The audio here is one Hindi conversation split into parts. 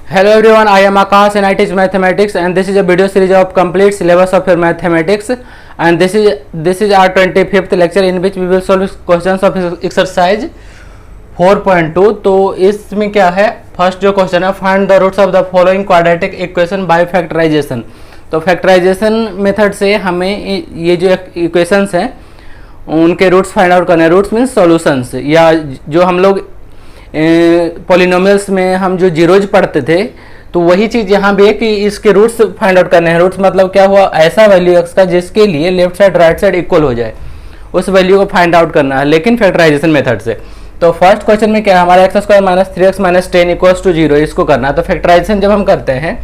Hello everyone, I am Akash and I teach mathematics, and this is a video series of complete syllabus of your mathematics, and this is our 25th lecture in which we will solve questions of exercise 4.2। तो इसमें क्या है, फर्स्ट जो क्वेश्चन है, find the roots of the following quadratic equation by factorisation. तो फैक्टराइजेशन मेथड से हमें ये जो इक्वेशंस हैं उनके रूट्स फाइंड आउट करने हैं। रूट्स मीन्स सॉल्यूशंस, या जो हम लोग पॉलिनोमियल्स में हम जो जीरोज पढ़ते थे, तो वही चीज़ यहाँ भी है कि इसके रूट्स फाइंड आउट करने हैं। रूट्स मतलब क्या हुआ, ऐसा वैल्यू एक्स का जिसके लिए left side right side equal हो जाए, उस वैल्यू को फाइंड आउट करना है, लेकिन फैक्टराइजेशन मेथड से। तो फर्स्ट क्वेश्चन में क्या है, हमारा x square minus 3x minus 10 equals to 0, इसको करना है। तो फैक्टराइजेशन जब हम करते हैं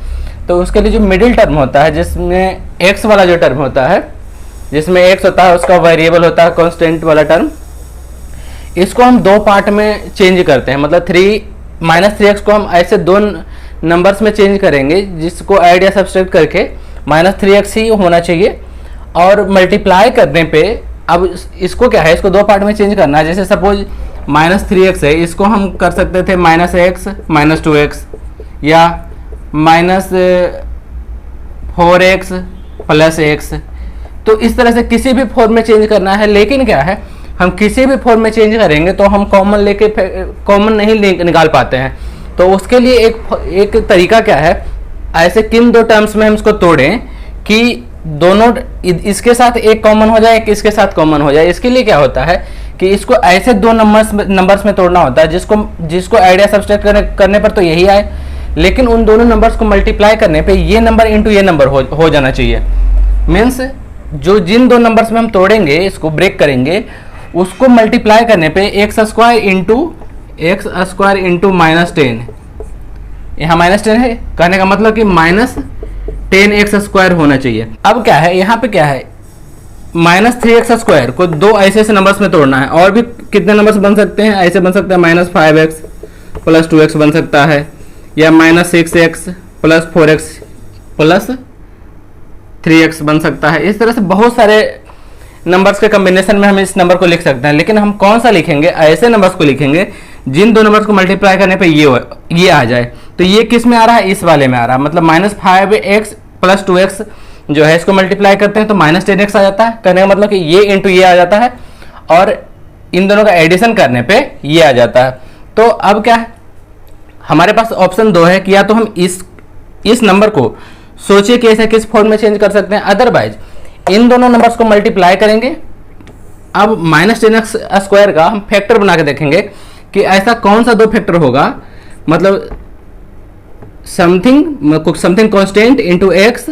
तो उसके लिए जो मिडिल टर्म होता है, जिसमें एक्स वाला जो टर्म होता है, जिसमें एक्स होता है उसका वेरिएबल होता है कॉन्स्टेंट वाला टर्म, इसको हम दो पार्ट में चेंज करते हैं। मतलब -3x को हम ऐसे दो नंबर्स में चेंज करेंगे जिसको ऐड या सब्सट्रैक्ट करके -3x ही होना चाहिए, और मल्टीप्लाई करने पे अब इसको क्या है, इसको दो पार्ट में चेंज करना है। जैसे सपोज -3x है, इसको हम कर सकते थे -x -2x या -4x + x। तो इस तरह से किसी भी फॉर्म में चेंज करना है, लेकिन क्या है, हम किसी भी फॉर्म में चेंज करेंगे तो हम कॉमन नहीं निकाल पाते हैं। तो उसके लिए एक तरीका क्या है, ऐसे किन दो टर्म्स में हम इसको तोड़ें कि दोनों इसके साथ एक कॉमन हो जाए, एक इसके साथ कॉमन हो जाए। इसके लिए क्या होता है कि इसको ऐसे दो नंबर्स में तोड़ना होता है जिसको ऐड या सब्सट्रैक्ट करने पर तो यही आए, लेकिन उन दोनों नंबर्स को मल्टीप्लाई करने पे ये नंबर इंटू ये नंबर हो जाना चाहिए। मीन्स जिन दो नंबर्स में हम तोड़ेंगे, इसको ब्रेक करेंगे, उसको मल्टीप्लाई करने पे एक्स स्क्वायर इंटू -10, यहाँ -10 है, कहने का मतलब कि -10x² होना चाहिए। अब क्या है, यहाँ पे क्या है, -3x² को दो ऐसे नंबर्स में तोड़ना है। और भी कितने नंबर्स बन सकते हैं, ऐसे बन सकते हैं -5x + 2x बन सकता है, या -6x + 4x + 3x बन सकता है। इस तरह से बहुत सारे नंबर्स के कॉम्बिनेशन में हम इस नंबर को लिख सकते हैं, लेकिन हम कौन सा लिखेंगे, ऐसे नंबर्स को लिखेंगे जिन दो नंबर्स को मल्टीप्लाई करने पे ये आ जाए। तो ये किस में आ रहा है, इस वाले में आ रहा है। मतलब -5x + 2x जो है, इसको मल्टीप्लाई करते हैं तो -10x आ जाता है, कहने का मतलब कि ये इंटू ये आ जाता है, और इन दोनों का एडिशन करने पे ये आ जाता है। तो अब क्या है, हमारे पास ऑप्शन दो है कि या तो हम इस नंबर को सोचिए कि ऐसे किस फॉर्म में चेंज कर सकते हैं, अदरवाइज इन दोनों नंबर्स को मल्टीप्लाई करेंगे। अब -10x² का हम फैक्टर बना के देखेंगे कि ऐसा कौन सा दो फैक्टर होगा, मतलब something constant into x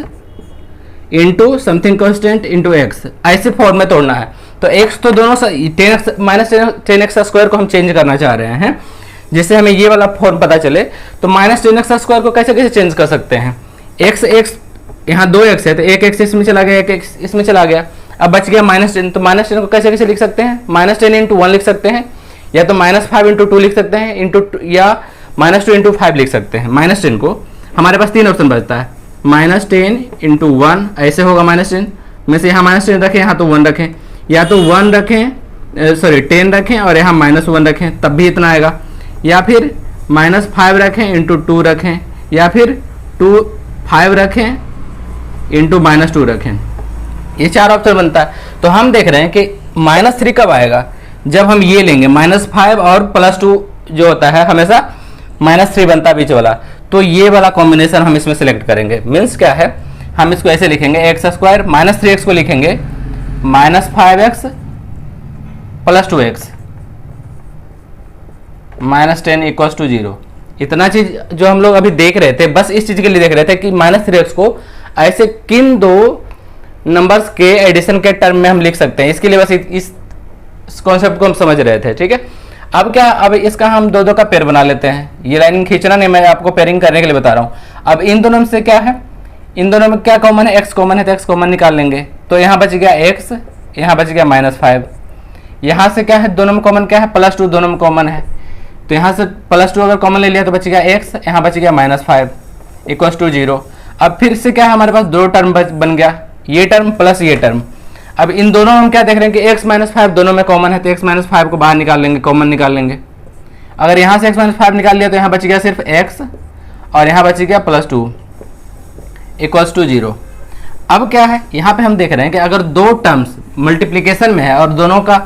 into something constant into x, ऐसे फॉर्म में तोड़ना है। तो x तो दोनों -10x² को हम चेंज करना चाह रहे हैं, जिससे हमें ये वाला फॉर्म पता चले। तो -10x² को कैसे चेंज कर सकते हैं, x यहाँ 2x है तो एक x इसमें चला गया, एक x इसमें चला गया, अब बच गया -10। तो -10 को कैसे लिख सकते हैं, -10 × 1 लिख सकते हैं, या तो -5 × 2 लिख सकते हैं, या -2 × 5 लिख सकते हैं। -10 को हमारे पास तीन ऑप्शन बचता है, -10 × 1 ऐसे होगा, -10 में से यहाँ -10 रखें, यहाँ तो 1 रखें, या तो 1 रखें, 10 रखें और यहाँ -1 रखें, तब भी इतना आएगा, या फिर -5 रखें × 2 रखें, या फिर 5 रखें इंटू -2 रखें। ये चार ऑप्शन बनता है। तो हम देख रहे हैं कि -3 कब आएगा, जब हम ये लेंगे -5 और +2 जो होता है हमेशा -3 बनता है बीच वाला। तो ये वाला कॉम्बिनेशन हम इसमें सेलेक्ट करेंगे। मीन्स क्या है, हम इसको ऐसे लिखेंगे, x² -3x को लिखेंगे -5x + 2x -10 = 0। इतना चीज जो हम लोग अभी देख रहे थे, बस इस चीज के लिए देख रहे थे कि -3x को ऐसे किन दो नंबर्स के एडिशन के टर्म में हम लिख सकते हैं। इसके लिए बस इस कॉन्सेप्ट को हम समझ रहे थे, ठीक है। अब क्या, अब इसका हम दो का पेयर बना लेते हैं। ये लाइन खींचना नहीं, मैं आपको पेयरिंग करने के लिए बता रहा हूँ। अब इन दोनों में से क्या है, इन दोनों में क्या कॉमन है, x कॉमन है, तो x कॉमन निकाल लेंगे। तो यहाँ बच गया x, यहाँ बच गया -5। यहाँ से क्या है, दोनों में कॉमन क्या है, +2 दोनों में कॉमन है, तो यहाँ से +2 अगर कॉमन ले लिया तो बच गया x, यहाँ बच गया -5 = 0। अब फिर से क्या है, हमारे पास दो टर्म बन गया, ये टर्म प्लस ये टर्म। अब इन दोनों हम क्या देख रहे हैं कि x - 5 दोनों में कॉमन है, तो x - 5 को बाहर निकाल लेंगे, कॉमन निकाल लेंगे। अगर यहाँ से x - 5 निकाल लिया तो यहाँ बच गया सिर्फ x और यहाँ बच गया +2 इक्वल्स टू 0। अब क्या है, यहाँ पे हम देख रहे हैं कि अगर दो टर्म्स मल्टीप्लिकेशन में है और दोनों का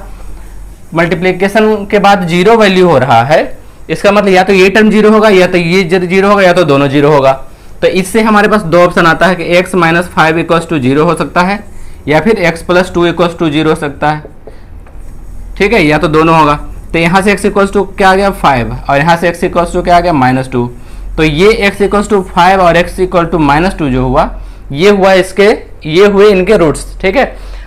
मल्टीप्लिकेशन के बाद 0 वैल्यू हो रहा है, इसका मतलब या तो ये टर्म 0 होगा या तो ये 0 होगा या तो दोनों 0 होगा। तो इससे हमारे पास दो ऑप्शन आता है कि x - 5 इक्वल्स टू 0 हो सकता है या फिर x + 2 इक्वल्स टू 0 हो सकता है। ठीक है, या तो दोनों होगा। तो यहाँ से x इक्वल्स टू क्या आ गया 5 और यहाँ से x इक्वल्स टू क्या आ गया -2। तो ये x इक्वल्स टू 5 और x इक्वल टू -2 जो हुआ, ये हुए इनके रूट्स। ठीक है,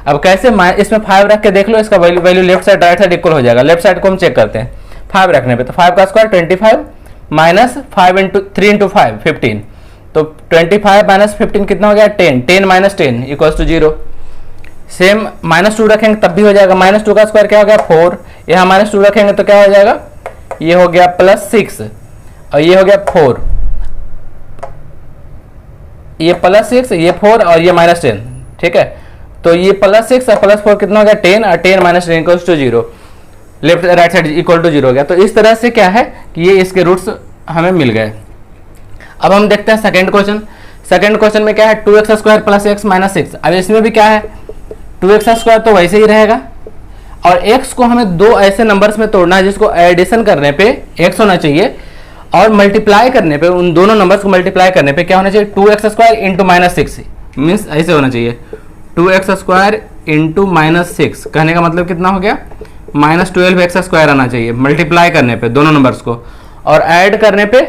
अब कैसे इसमें 5 रख के देख लो, इसका value left side right side equal हो जाएगा। लेफ्ट साइड को हम चेक करते हैं 5 रखने पे, तो 5 का स्क्वायर 25 माइनस 5 इंटू 3 इंटू 5 15। तो 25 माइनस 15 कितना हो गया 10, 10 माइनस 10 इक्वल्स टू 0। सेम -2 रखेंगे तब भी हो जाएगा। -2 का स्क्वायर क्या हो गया 4, यहाँ -2 रखेंगे तो क्या हो जाएगा, ये हो गया +6 और ये हो गया 4, ये +6 ये 4 और ये -10। ठीक है, तो ये +6 और +4 कितना हो गया 10 और 10 minus 10 equals to 0। Left right side equal to 0 हो गया। तो इस तरह से क्या है कि ये इसके रूट्स हमें मिल गए। अब हम देखते हैं सेकंड क्वेश्चन। सेकंड क्वेश्चन में क्या है 2x² + x - 6। अब इसमें भी क्या है 2x² तो वैसे ही रहेगा और x को हमें दो ऐसे नंबर्स में तोड़ना है जिसको एडिशन करने पे x होना चाहिए और मल्टीप्लाई करने पे उन दोनों नंबर्स को मल्टीप्लाई करने पे क्या होना चाहिए 2x² × -6 मीन्स ऐसे होना चाहिए 2x² × -6। कहने का मतलब कितना हो गया -12x² आना चाहिए मल्टीप्लाई करने पे दोनों नंबर्स को, और ऐड करने पे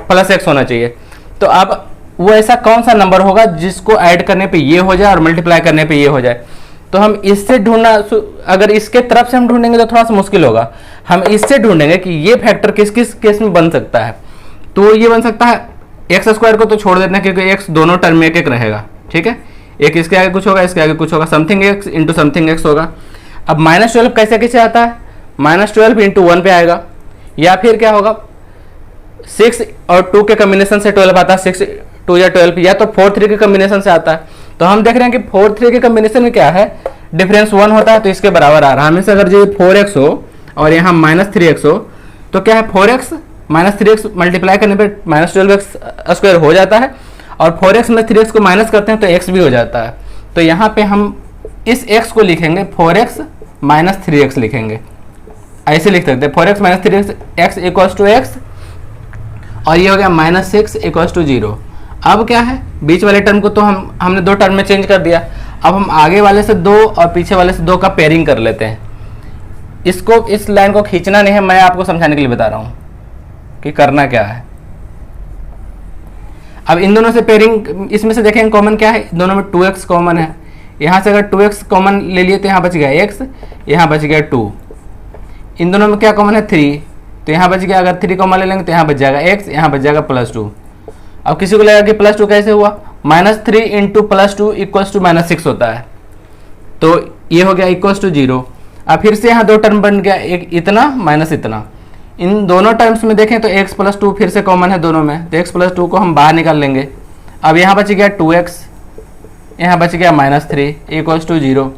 +x होना चाहिए। तो अब वो ऐसा कौन सा नंबर होगा जिसको ऐड करने पे ये हो जाए और मल्टीप्लाई करने पे ये हो जाए। तो हम इससे ढूंढना, अगर इसके तरफ से हम ढूंढेंगे तो थोड़ा सा मुश्किल होगा। हम इससे ढूंढेंगे कि ये फैक्टर किस किस केस में बन सकता है। तो ये बन सकता है x² को तो छोड़ देना क्योंकि x दोनों टर्म में एक रहेगा। ठीक है, एक इसके आगे कुछ होगा, इसके आगे कुछ होगा, something x into something x होगा। अब -12 कैसे कैसे आता है, -12 इंटू 1 पे आएगा, या फिर क्या होगा 6 और 2 के कम्बिनेशन से 12 आता है, 6 2 या 12, या तो 4 3 के कम्बिनेशन से आता है। तो हम देख रहे हैं कि 4 3 के कम्बिनेशन में क्या है डिफरेंस 1 होता है तो इसके बराबर आ रहा है। हमेशा अगर जो 4x हो और यहाँ -3x हो तो क्या है 4x - 3x मल्टीप्लाई करने पे -12x² हो जाता है और 4x में 3x को माइनस करते हैं तो x भी हो जाता है। तो यहाँ पे हम इस x को लिखेंगे 4x - 3x लिखेंगे, ऐसे लिख सकते हैं 4x - 3x x equals to x और ये हो गया -6 इक्वल्स टू 0। अब क्या है बीच वाले टर्म को तो हमने दो टर्म में चेंज कर दिया। अब हम आगे वाले से 2 और पीछे वाले से 2 का पेयरिंग कर लेते हैं। इसको इस लाइन को खींचना नहीं है, मैं आपको समझाने के लिए बता रहा हूँ कि करना क्या है। अब इन दोनों से पेयरिंग, इसमें से देखेंगे कॉमन क्या है, दोनों में 2x कॉमन है। यहाँ से अगर 2x कॉमन ले लिए तो यहाँ बच गया x, यहाँ बच गया 2। इन दोनों में क्या कॉमन है 3, तो यहाँ बच गया, अगर 3 कॉमन ले लेंगे तो यहाँ बच जाएगा x, यहाँ बच जाएगा +2। अब किसी को लगा कि +2 कैसे हुआ, -3 इंटू +2 इक्वल्स टू -6 होता है, तो ये हो गया इक्वल्स टू 0। अब फिर से यहाँ दो टर्म बन गया, एक इतना माइनस इतना। इन दोनों टर्म्स में देखें तो x + 2 फिर से कॉमन है दोनों में, तो x + 2 को हम बाहर निकाल लेंगे। अब यहाँ बच गया 2x, यहाँ बच गया -3 इक्वल्स टू 0।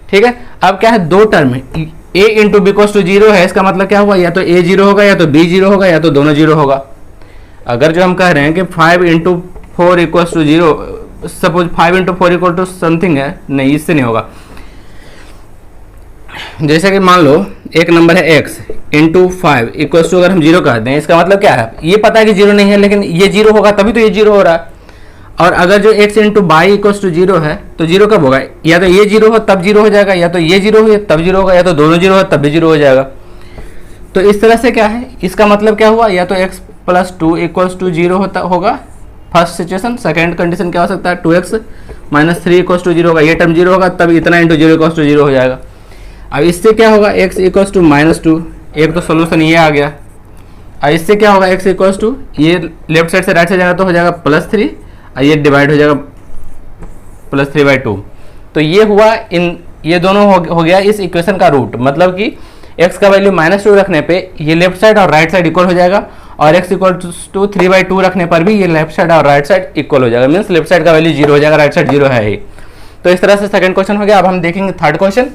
ठीक है, अब क्या है दो टर्म है, a into b equals to 0 है, इसका मतलब क्या हुआ या तो a 0 होगा या तो b 0 होगा या तो दोनों 0 होगा। अगर जो हम कह रहे हैं कि 5 into 4 equals to 0, suppose 5 into 4 equal to something है, नहीं इससे नहीं होगा। जैसे कि मान लो एक नंबर है x इंटू 5 इक्वल्स टू, अगर हम 0 कहते हैं इसका मतलब क्या है, ये पता है कि 0 नहीं है लेकिन ये 0 होगा तभी तो ये 0 हो रहा है। और अगर जो x into y equals to 0 है तो 0 कब होगा, या तो ये 0 हो तब 0 हो जाएगा, या तो ये 0 हो तब 0 होगा, या तो दोनों 0 हो तब भी 0 हो जाएगा। तो इस तरह से क्या है, इसका मतलब क्या हुआ, या तो x + 2 इक्वल्स टू 0 होगा फर्स्ट सिचुएशन। सेकेंड कंडीशन क्या हो सकता है 2x - 3 इक्वल्स टू 0 होगा, ये टर्म 0 होगा तब इतना इंटू 0 इक्वल्स टू 0 हो जाएगा। अब इससे क्या होगा x इक्वल्स टू -2, एक तो सोल्यूशन ये आ गया। अब इससे क्या होगा x इक्वल्स टू, ये लेफ्ट साइड से राइट साइड जाएगा तो हो जाएगा +3 और ये डिवाइड हो जाएगा +3/2। तो ये हुआ, इन ये दोनों हो गया इस इक्वेशन का रूट। मतलब कि x का वैल्यू -2 रखने पे ये लेफ्ट साइड और राइट साइड इक्वल हो जाएगा, और x इक्वल्स टू 3/2 रखने पर भी ये लेफ्ट साइड और राइट साइड इक्वल हो जाएगा। मीन्स लेफ्ट साइड का वैल्यू 0 हो जाएगा, राइट साइड 0 है ही। तो इस तरह से सेकंड क्वेश्चन हो गया। अब हम देखेंगे थर्ड क्वेश्चन।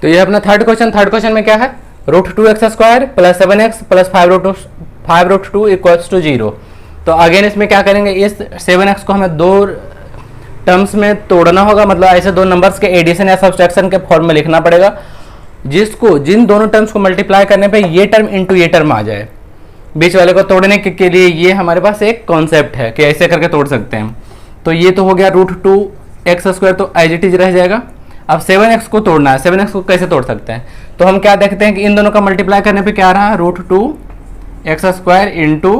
तो ये अपना थर्ड क्वेश्चन। थर्ड क्वेश्चन में क्या है, √2x² + 7x + 5 5√2 इक्वल्स टू 0। तो अगेन इसमें क्या करेंगे, इस 7x को हमें दो टर्म्स में तोड़ना होगा, मतलब ऐसे दो नंबर्स के एडिशन या सब्सट्रैक्शन के फॉर्म में लिखना पड़ेगा, जिन दोनों टर्म्स को मल्टीप्लाई करने पे ये टर्म इंटू ये टर्म आ जाए। बीच वाले को तोड़ने के लिए ये हमारे पास एक कॉन्सेप्ट है कि ऐसे करके तोड़ सकते हैं। तो ये तो हो गया √2x², तो एज इट इज रह जाएगा। अब 7x को तोड़ना है, 7x को कैसे तोड़ सकते हैं, तो हम क्या देखते हैं कि इन दोनों का मल्टीप्लाई करने पे क्या रहा, √2x² इंटू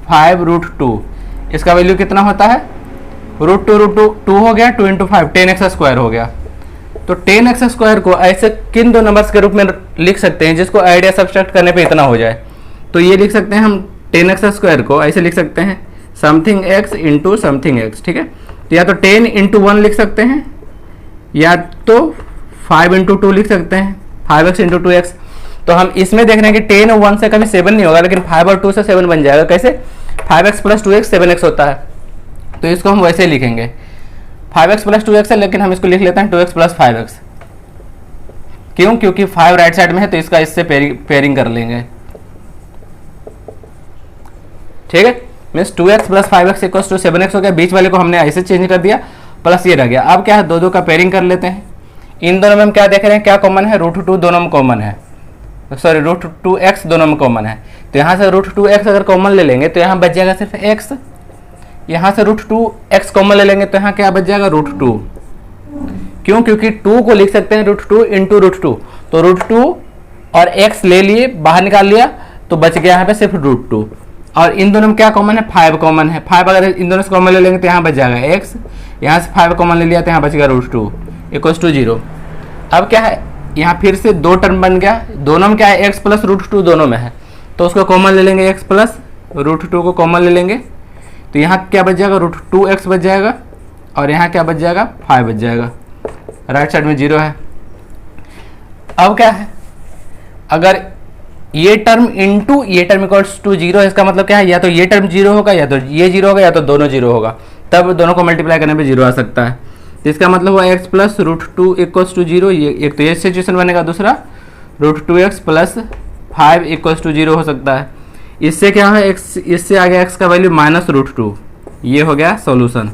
5√2, इसका वैल्यू कितना होता है, √2 हो गया, 2 × 5 10x² हो गया। तो 10x² को ऐसे किन दो नंबर्स के रूप में लिख सकते हैं जिसको ऐड या सब्सट्रैक्ट करने पे इतना हो जाए, तो ये लिख सकते हैं हम 10x² को ऐसे लिख सकते हैं something x into something x, ठीक है। तो या तो 10 × 1 लिख सकते हैं, या तो 5 × 2 लिख सकते हैं, 5x इंटू 2x। तो हम इसमें देख रहे हैं कि 10 और 1 से कभी 7 नहीं होगा, लेकिन 5 और 2 से 7 बन जाएगा। कैसे, 5x + 2x 7x होता है, तो इसको हम वैसे लिखेंगे 5x + 2x है, लेकिन हम इसको लिख लेते हैं 2x + 5x। क्यों, क्योंकि 5 राइट साइड में है, तो इसका इससे पेयरिंग कर लेंगे, ठीक है। मीन्स 2x + 5x = 7x हो गया। बीच वाले को हमने ऐसे चेंज कर दिया, प्लस ये रह गया। अब क्या है, दो का पेयरिंग कर लेते हैं। इन दोनों में हम क्या देख रहे हैं, क्या कॉमन है, √2 दोनों में कॉमन है, सॉरी √2x दोनों में कॉमन है। तो यहाँ से √2x अगर कॉमन ले लेंगे तो यहाँ बच जाएगा सिर्फ x। यहाँ से √2x कॉमन ले लेंगे तो यहाँ क्या बच जाएगा, √2। क्यों, क्योंकि 2 को लिख सकते हैं √2 इंटू √2। तो √2 और x ले लिए, बाहर निकाल लिया, तो बच गया यहाँ पे सिर्फ √2। और इन दोनों में क्या कॉमन है, 5 कॉमन है। 5 अगर इन दोनों से कॉमन ले लेंगे तो यहाँ बच जाएगा x, यहाँ से 5 कॉमन ले लिया तो यहाँ बच गया √2 = 0। अब क्या है, यहाँ फिर से दो टर्म बन गया, दोनों में क्या है, x + √2 दोनों में है, तो उसको कॉमन ले लेंगे, x + √2 को कॉमन ले लेंगे, तो यहाँ क्या बच जाएगा, √2x बच जाएगा, और यहाँ क्या बच जाएगा, 5 बच जाएगा। राइट साइड में 0 है। अब क्या है, अगर ये टर्म इंटू ये टर्म इक्वल्स टू 0, इसका मतलब क्या है, या तो ये टर्म 0 होगा, या तो ये 0 होगा, या तो दोनों 0 होगा, तब दोनों को मल्टीप्लाई करने पे 0 आ सकता है। तो इसका मतलब हुआ x + √2 = 0। ये एक तो ये सिचुएशन बनेगा, दूसरा √2x + 5 = 0 हो सकता है। इससे क्या है, x इससे आ गया x का वैल्यू -√2, ये हो गया सॉल्यूशन।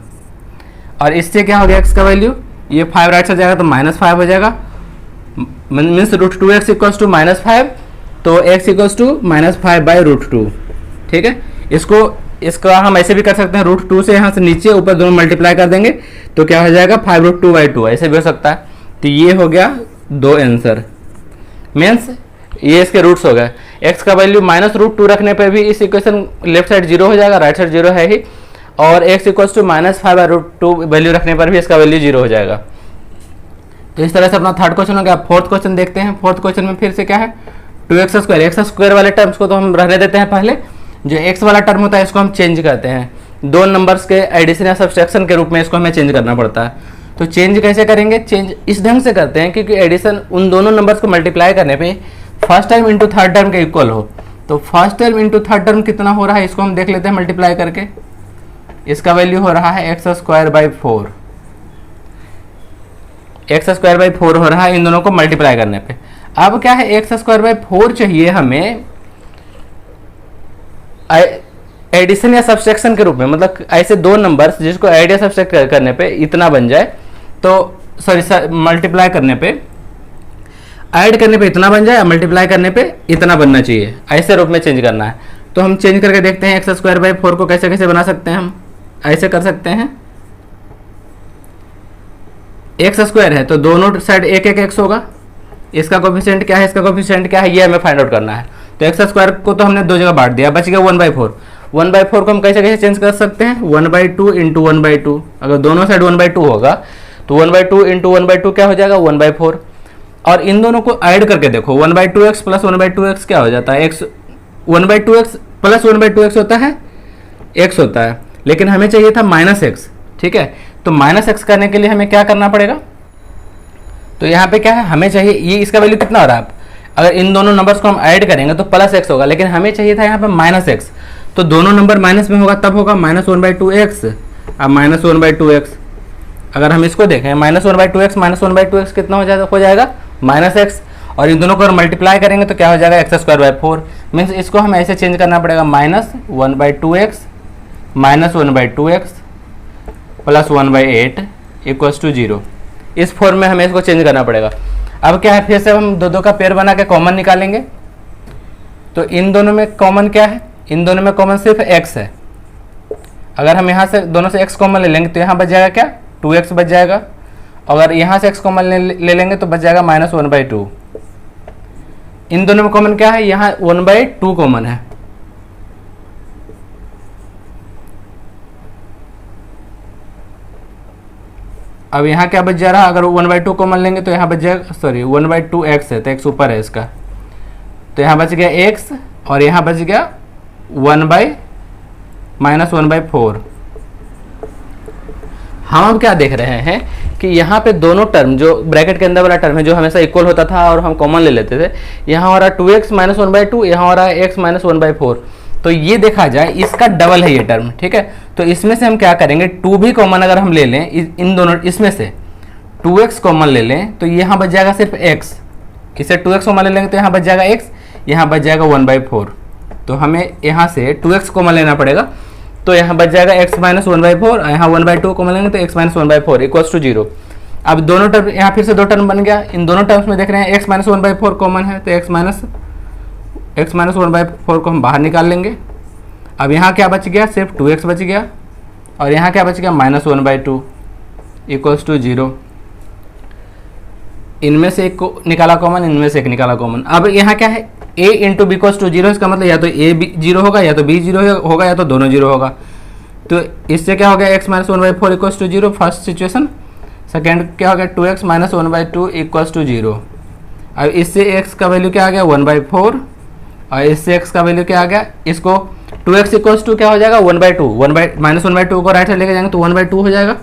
और इससे क्या हो गया, x का वैल्यू, ये 5 राइट से जाएगा तो -5 हो जाएगा, मीन्स √2x = -5, तो x = -5/√2, ठीक है। इसका हम ऐसे भी कर सकते हैं, √2 से यहाँ से नीचे ऊपर दोनों मल्टीप्लाई कर देंगे तो क्या हो जाएगा, 5√2/2, ऐसे भी हो सकता है। तो ये हो गया 2 आंसर, मीन्स ये इसके रूट्स हो गए। x का वैल्यू -√2 रखने पे भी इस इक्वेशन लेफ्ट साइड 0 हो जाएगा, राइट साइड 0 है ही, और x = -5/√2 वैल्यू रखने पर भी इसका वैल्यू 0 हो जाएगा। तो इस तरह से अपना थर्ड क्वेश्चन हो गया। फोर्थ क्वेश्चन देखते हैं। फोर्थ क्वेश्चन में फिर से क्या है, 2x², x² वाले टर्म्स को तो हम रहने देते हैं पहले, जो x वाला टर्म होता है इसको हम चेंज करते हैं, दो नंबर्स के एडिशन या सब्सट्रैक्शन के रूप में इसको हमें चेंज करना पड़ता है। तो चेंज कैसे करेंगे, चेंज इस ढंग से करते हैं क्योंकि एडिशन उन दोनों नंबर्स को मल्टीप्लाई करने पे first term into third term के इक्वल हो। तो first term into third term कितना हो रहा है, इसको हम देख लेते हैं मल्टीप्लाई करके। इसका वैल्यू हो रहा है x²/4, x²/4 हो रहा है इन दोनों को मल्टीप्लाई करने पे। अब क्या है, x²/4 चाहिए हमें एडिशन या सब्सट्रैक्शन के रूप में, मतलब ऐसे दो नंबर्स जिसको ऐड या सब्सट्रैक्ट करने पे इतना बन जाए, तो सॉरी मल्टीप्लाई करने पे, ऐड करने पे इतना बन जाए, मल्टीप्लाई करने पे इतना बनना चाहिए, ऐसे रूप में चेंज करना है। तो हम चेंज करके देखते हैं x²/4 को कैसे कैसे बना सकते हैं। हम ऐसे कर सकते हैं, x² है तो दोनों साइड एक एक x होगा, इसका कोफिशिएंट क्या है, इसका कोफिशिएंट क्या है, ये हमें फाइंड आउट करना है। तो x² को तो हमने दो जगह बांट दिया, बच गया 1/4। 1/4 को हम कैसे कैसे चेंज कर सकते हैं, 1/2 × 1/2। अगर दोनों साइड 1/2 होगा तो 1/2 × 1/2 क्या हो जाएगा, 1/4। और इन दोनों को ऐड करके देखो, 1/2x + 1/2x क्या हो जाता है, 1/2x + 1/2x होता है, x होता है, लेकिन हमें चाहिए था -x, ठीक है। तो -x करने के लिए हमें क्या करना पड़ेगा, तो यहाँ पे क्या है, हमें चाहिए ये, इसका वैल्यू कितना हो रहा है, अगर इन दोनों नंबर्स को हम ऐड करेंगे तो +x होगा, लेकिन हमें चाहिए था यहाँ पे -x, तो दोनों नंबर माइनस में होगा तब होगा -1/2x। अब -1/2x अगर हम इसको देखें, -1/2x कितना हो जाएगा -x, और इन दोनों को अगर मल्टीप्लाई करेंगे तो क्या हो जाएगा एक्स स्क्वायर बाई 4। मीन्स इसको हमें ऐसे चेंज करना पड़ेगा -1/2x -1/2x plus 1/8 equals to 0। इस फॉर्म में हमें इसको चेंज करना पड़ेगा। अब क्या है, फिर से हम दो का पेयर बना के कॉमन निकालेंगे। तो इन दोनों में कॉमन क्या है, इन दोनों में कॉमन सिर्फ x है। अगर हम यहाँ से दोनों से x कॉमन ले लेंगे तो यहाँ बच जाएगा क्या, 2x बच जाएगा। अगर यहाँ से x कॉमन ले लेंगे तो बच जाएगा -1/2। इन दोनों में कॉमन क्या है, यहाँ 1/2 कॉमन है। अब यहाँ क्या बच जा रहा है, अगर 1/2 कॉमन लेंगे तो यहाँ बच जाएगा, सॉरी 1/2x है तो x ऊपर है इसका, तो यहाँ बच गया x और यहाँ बच गया -1/4। हम अब क्या देख रहे हैं कि यहाँ पे दोनों टर्म, जो ब्रैकेट के अंदर वाला टर्म है जो हमेशा इक्वल होता था और हम कॉमन ले लेते थे, यहाँ हो रहा है 2x - 1/2, यहाँ हो रहा है x - 1/4। तो ये देखा जाए इसका डबल है ये टर्म, ठीक है। तो इसमें से हम क्या करेंगे, 2 भी कॉमन अगर हम ले लें, इन दोनों इसमें से 2x कॉमन ले लें तो यहाँ बच जाएगा सिर्फ x। इसे 2x कॉमन ले लेंगे तो यहाँ बच जाएगा x, यहाँ बच जाएगा 1/4। तो हमें यहाँ से 2x कॉमन लेना पड़ेगा, तो यहाँ बच जाएगा x - 1/4, यहाँ 1/2 कॉमन लेंगे तो x - 1/4 इक्वल्स टू 0। अब दोनों टर्म, यहाँ फिर से दो टर्म बन गया। इन दोनों टर्म्स में देख रहे हैं x - 1/4 कॉमन है, तो x - 1/4 को हम बाहर निकाल लेंगे। अब यहाँ क्या बच गया, सिर्फ 2x बच गया, और यहाँ क्या बच गया -1/2 इक्वल्स टू 0। इनमें से एक को निकाला कॉमन, इनमें से एक निकाला कॉमन। अब यहाँ क्या है, a into b equals to 0, इसका मतलब या तो a 0 होगा या तो b 0 होगा या तो दोनों 0 होगा। तो इससे क्या हो गया, x - 1/4 equals to 0 first situation. Second क्या हो गया, 2x - 1/2 इक्वल्स टू 0। अब इससे x का वैल्यू क्या आ गया 1/4, और इससे x का वैल्यू क्या आ गया, इसको 2x इक्वल्स टू क्या हो जाएगा 1/2, -1/2 को राइट साइड लेके जाएंगे तो 1/2 हो जाएगा।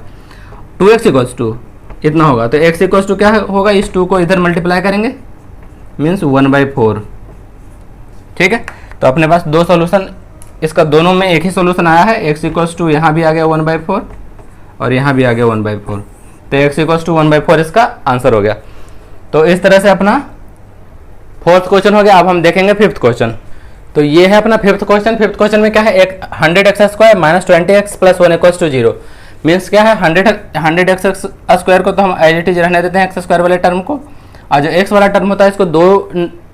2x इक्वल्स टू इतना होगा, तो x इक्वल्स टू क्या होगा, इस 2 को इधर मल्टीप्लाई करेंगे मीन्स 1/4, ठीक है। तो अपने पास दो सॉल्यूशन, इसका दोनों में एक ही सॉल्यूशन आया है। x इक्वल्स टू यहाँ भी आ गया 1/4 और यहाँ भी आ गया 1/4, तो x इक्वल्स टू 1/4 इसका आंसर हो गया। तो इस तरह से अपना फोर्थ क्वेश्चन हो गया। अब हम देखेंगे फिफ्थ क्वेश्चन। तो ये है अपना फिफ्थ क्वेश्चन। फिफ्थ क्वेश्चन में क्या है, 100x square - 20x + 1 equals to 0। Means क्या है, 100x स्क्वायर को तो हम एज इट इज रहने देते हैं x स्क्वायर वाले टर्म को, और जो x वाला टर्म होता है इसको दो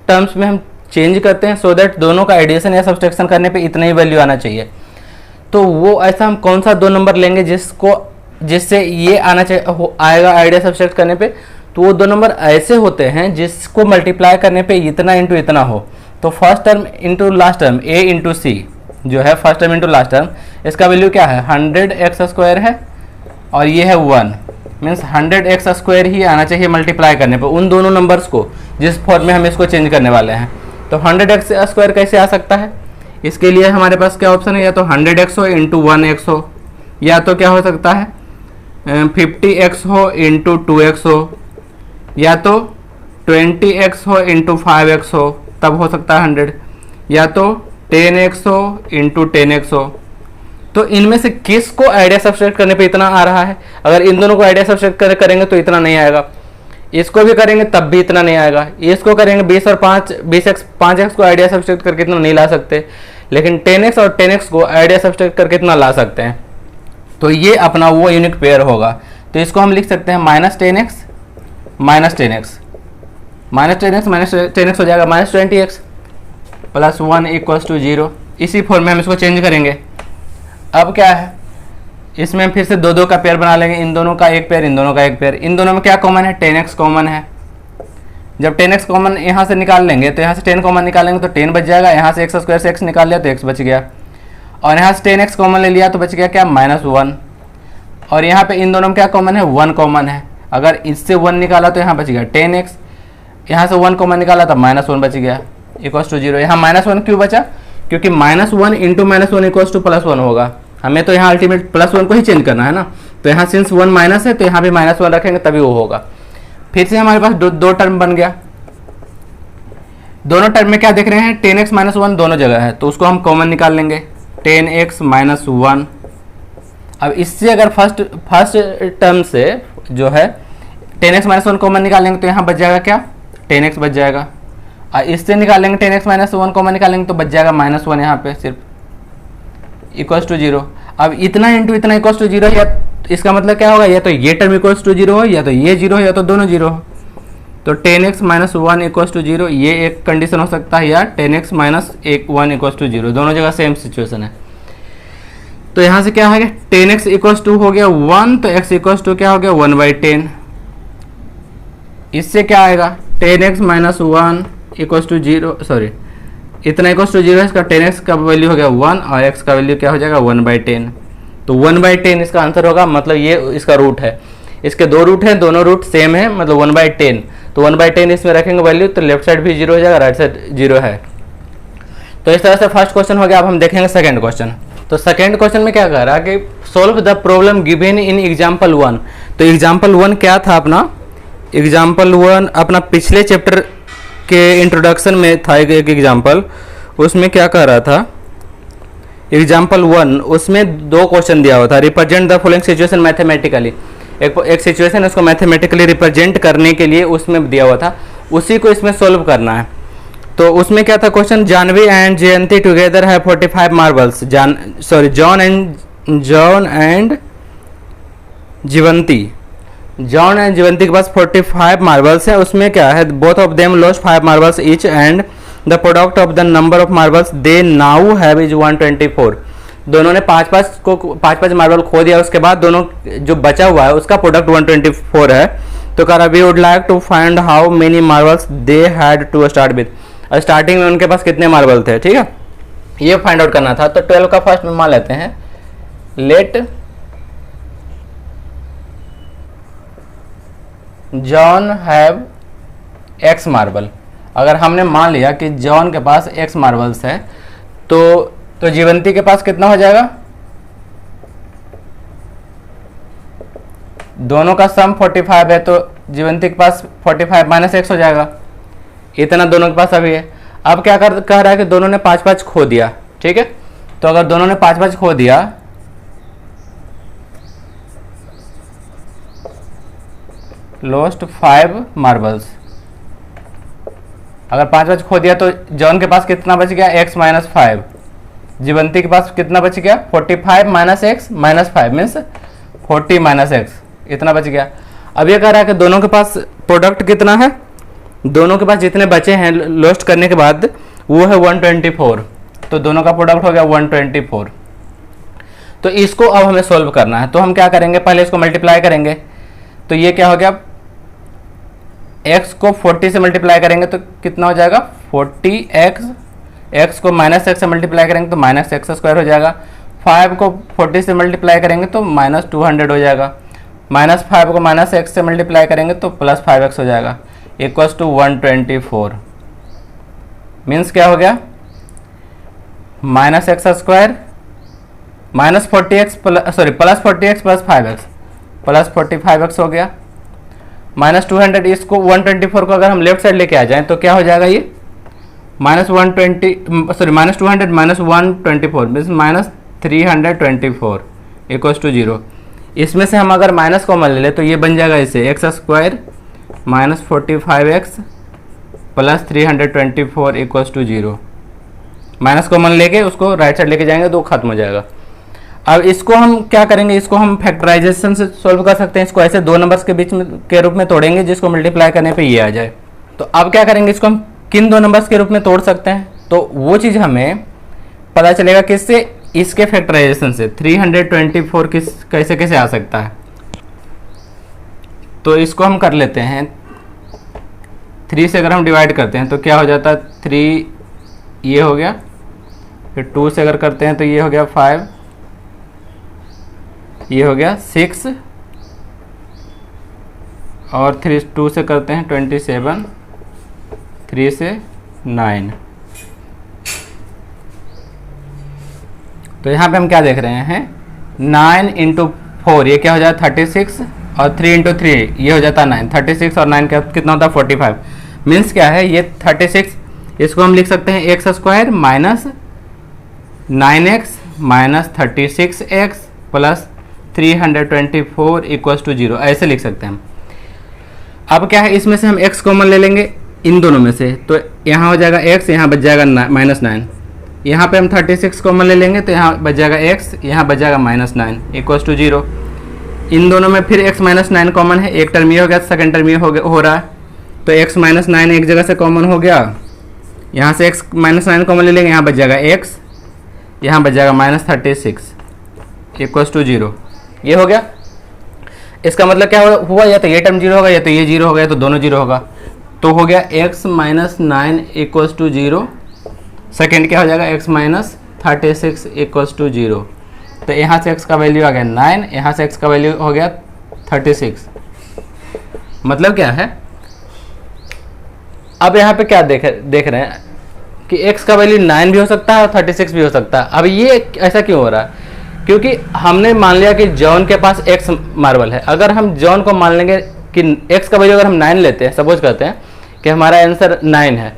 टर्म्स में हम चेंज करते हैं, सो दैट दोनों का एडिशन या सब्सट्रैक्शन करने पे इतना ही वैल्यू आना चाहिए। तो वो ऐसा हम कौन सा दो नंबर लेंगे जिससे ये आना चाहिए आएगा आइडिया सब्सट्रैक्ट करने पे। तो वो दो नंबर ऐसे होते हैं जिसको मल्टीप्लाई करने पे इतना इंटू इतना हो। तो first term into last term, a into c जो है first term into last term, इसका वैल्यू क्या है 100x स्क्वायर है, और ये है 1, मीन्स 100x स्क्वायर ही आना चाहिए मल्टीप्लाई करने पे उन दोनों नंबर्स को जिस फॉर्म में हम इसको चेंज करने वाले हैं। तो 100x स्क्वायर कैसे आ सकता है, इसके लिए हमारे पास क्या ऑप्शन है, या तो 100x हो इंटू 1x हो, या तो क्या हो सकता है 50x हो इंटू 2x हो, या तो 20x हो इंटू 5x हो, तब हो सकता है 100, या तो 10x हो इंटू 10x हो। तो इनमें से किस को आइडिया सब्सट्रैक्ट करने पे इतना आ रहा है। अगर इन दोनों को आइडिया सब्सट्रैक्ट करेंगे तो इतना नहीं आएगा, इसको भी करेंगे तब भी इतना नहीं आएगा, इसको करेंगे 20 और 5x को आइडिया सब्सट्रैक्ट करके इतना नहीं ला सकते, लेकिन 10x और 10x को आइडिया सब्सट्रैक्ट करके इतना ला सकते हैं। तो ये अपना वो यूनिक पेयर होगा। तो इसको हम लिख सकते हैं -10x -10x हो जाएगा -20x + 1 इक्वल्स टू 0। इसी फॉर्म में हम इसको चेंज करेंगे। अब क्या है, इसमें फिर से दो का पेयर बना लेंगे, इन दोनों का एक पेयर, इन दोनों का एक पेयर। इन दोनों में क्या कॉमन है, 10x कॉमन है। जब 10x कॉमन यहाँ से निकाल लेंगे तो यहाँ से 10 कॉमन निकालेंगे तो 10 बच जाएगा, यहाँ से x स्क्वायर से x निकाल लिया तो x बच गया, और यहाँ से 10x कॉमन ले लिया तो बच गया क्या -1, और यहाँ पे इन दोनों में क्या कॉमन है 1 कॉमन है। अगर इससे 1 निकाला तो यहाँ बच गया 10x, यहाँ से 1 कॉमन निकाला तो -1 बच गया इक्वल्स टू 0। यहाँ -1 क्यों बचा, क्योंकि -1 इंटू -1 इक्वल्स टू +1 होगा। हमें तो यहाँ अल्टीमेट +1 को ही चेंज करना है ना, तो यहाँ सिंस 1 माइनस है तो यहाँ भी -1 रखेंगे तभी वो होगा। फिर से हमारे पास दो टर्म बन गया। दोनों टर्म में क्या देख रहे हैं, 10x - 1 दोनों जगह है, तो उसको हम कॉमन निकाल लेंगे 10x - 1। अब इससे अगर फर्स्ट टर्म से जो है 10x - 1 कॉमन निकालेंगे तो यहाँ बच जाएगा क्या टेन एक्स बच जाएगा। इससे निकालेंगे ten x minus one common निकालेंगे तो बच जाएगा माइनस वन यहाँ पे सिर्फ इक्वल्स टू जीरो। अब इतना इंटू इतना इक्वल्स टू जीरो, या इसका मतलब क्या होगा, या तो ये टर्म इक्वल्स टू जीरो हो, या तो ये जीरो हो, या तो दोनों जीरो हो। तो ten x minus one equals to zero ये एक कंडीशन हो सकता है, या टेन एक्स माइनस एक वन इक्वल्स टू जीरो, दोनों जगह सेम सिचुएशन है। तो यहाँ से क्या हो गया, टेन एक्स इक्वल्स टू हो गया वन, तो एक्स इक्वल्स टू क्या हो गया 1/10। इससे क्या आएगा, ten x minus one equals to zero, sorry इतना इक्वल्स टू जीरो है, इसका टेन एक्स का वैल्यू हो गया वन और एक्स का वैल्यू क्या हो जाएगा 1/10। तो 1/10 इसका आंसर होगा, मतलब ये इसका रूट है। इसके दो रूट हैं, दोनों रूट सेम है, मतलब 1/10। तो 1/10 इसमें रखेंगे वैल्यू, तो लेफ्ट साइड भी जीरो हो जाएगा, राइट साइड जीरो है। तो इस तरह से फर्स्ट क्वेश्चन हो गया। अब हम देखेंगे सेकंड क्वेश्चन। तो सेकंड क्वेश्चन में क्या कह रहा है कि solve the problem given in example one. तो एग्जाम्पल वन क्या था अपना, एग्जाम्पल वन अपना पिछले चैप्टर के इंट्रोडक्शन में था एक एग्जाम्पल, उसमें क्या कह रहा था, एग्जाम्पल वन उसमें दो क्वेश्चन दिया हुआ था। Represent the following situation mathematically, एक सिचुएशन उसको मैथमेटिकली रिप्रेजेंट करने के लिए उसमें दिया हुआ था, उसी को इसमें सोल्व करना है। तो उसमें क्या था question, Janvi and Jayanti together है 45 मार्बल्स। जॉन एंड जीवंती के पास 45 मार्बल्स है। उसमें क्या है, both of them lost 5 marbles each and the product of the number of marbles they now have is 124। दोनों ने पाँच मार्बल खो दिया, उसके बाद दोनों जो बचा हुआ है उसका प्रोडक्ट 124 है। तो कह रहा we would like to find how many marbles they had to start with. Starting में उनके पास कितने मार्बल थे, ठीक है, ये फाइंड आउट करना था। तो 12 का फर्स्ट में मान लेते हैं, let John have x marble. अगर हमने मान लिया कि जॉन के पास एक्स मार्बल्स है, तो जीवंती के पास कितना हो जाएगा, दोनों का सम 45 है, तो जीवंती के पास 45 माइनस एक्स हो जाएगा, इतना दोनों के पास अभी है। अब क्या कह रहा है कि दोनों ने 5-5 खो दिया, ठीक है। तो अगर दोनों ने 5-5 खो दिया, लॉस्ट 5 मार्बल्स। अगर 5-5 खो दिया तो जॉन के पास कितना बच गया, x माइनस 5। जीवंती के पास कितना बच गया, 45 minus x minus 5 means 40 minus x, इतना बच गया। अब ये कह रहा है कि दोनों के पास प्रोडक्ट कितना है, दोनों के पास जितने बचे हैं लॉस्ट करने के बाद वो है 124। तो दोनों का प्रोडक्ट हो गया 124। तो इसको अब हमें सोल्व करना है। तो हम क्या करेंगे, पहले इसको मल्टीप्लाई करेंगे। तो ये क्या हो गया, x को 40 से मल्टीप्लाई करेंगे तो कितना हो जाएगा 40x, x को माइनस एक्स से मल्टीप्लाई करेंगे तो माइनस एक्स स्क्वायर हो जाएगा। 5 को 40 से मल्टीप्लाई करेंगे तो माइनस 200 हो जाएगा। माइनस 5 को माइनस एक्स से मल्टीप्लाई करेंगे तो प्लस 5x हो जाएगा, इक्वल्स टू 124। मीन्स क्या हो गया, minus x square minus 40x plus 40x plus 5x plus 45x हो गया, माइनस 200। इसको 124 को अगर हम लेफ्ट साइड लेके आ जाएं तो क्या हो जाएगा, ये minus 200 minus 124 means minus 324 equals to 0। इसमें से हम अगर माइनस कॉमन ले लें तो ये बन जाएगा इसे x square minus 45x plus 324 equals to 0। Minus common लेके उसको राइट साइड लेके जाएंगे तो खत्म हो जाएगा। अब इसको हम क्या करेंगे, इसको हम फैक्टराइजेशन से सॉल्व कर सकते हैं। इसको ऐसे दो नंबर्स के बीच में के रूप में तोड़ेंगे जिसको मल्टीप्लाई करने पे ये आ जाए। तो अब क्या करेंगे, इसको हम किन दो नंबर्स के रूप में तोड़ सकते हैं, तो वो चीज़ हमें पता चलेगा किससे, इसके फैक्टराइजेशन से। 324 कैसे कैसे आ सकता है, तो इसको हम कर लेते हैं। 3 से अगर हम डिवाइड करते हैं तो क्या हो जाता है, 3 ये हो गया, फिर 2 से अगर करते हैं तो ये हो गया 5, ये हो गया 6, और 2 से करते हैं 27, 3 से 9। तो यहाँ पे हम क्या देख रहे हैं, 9 इंटू 4 ये क्या हो जाता है 36, और 3 इंटू 3 ये हो जाता है 9। 36 और 9 का कितना होता है 45। मीन्स क्या है, ये 36 इसको हम लिख सकते हैं x square minus 9x minus 36x plus 324 equals to 0, ऐसे लिख सकते हैं हम। अब क्या है, इसमें से हम x कॉमन ले लेंगे, इन दोनों में से, तो यहाँ हो जाएगा x, यहाँ बच जाएगा -9। यहाँ पे हम 36 कॉमन ले लेंगे तो यहाँ बच जाएगा x, यहाँ बच जाएगा -9 इक्वल्स टू 0। इन दोनों में फिर x -9 कॉमन है, एक टर्म ये हो गया, सेकेंड टर्म ये हो रहा है, तो x -9 एक जगह से कॉमन हो गया, यहाँ से x -9 कॉमन ले लेंगे, यहाँ बच जाएगा x, यहाँ बच जाएगा -36 इक्वल्स टू 0। ये हो गया। इसका मतलब क्या हुआ, या तो ये टर्म 0 होगा या तो ये 0 होगा या तो दोनों 0 होगा। तो हो गया x -9 इक्वल्स टू 0। सेकेंड क्या हो जाएगा, x -36 इक्वल्स टू 0। तो यहाँ से x का वैल्यू आ गया 9, यहाँ से x का वैल्यू हो गया 36। मतलब क्या है, अब यहाँ पे क्या देख रहे हैं कि x का वैल्यू 9 भी हो सकता है और 36 भी हो सकता है। अब ये ऐसा क्यों हो रहा है, क्योंकि हमने मान लिया कि जॉन के पास x मार्बल है। अगर हम जॉन को मान लेंगे कि x का वैल्यू अगर हम 9 लेते हैं, सपोज करते हैं कि हमारा आंसर 9 है,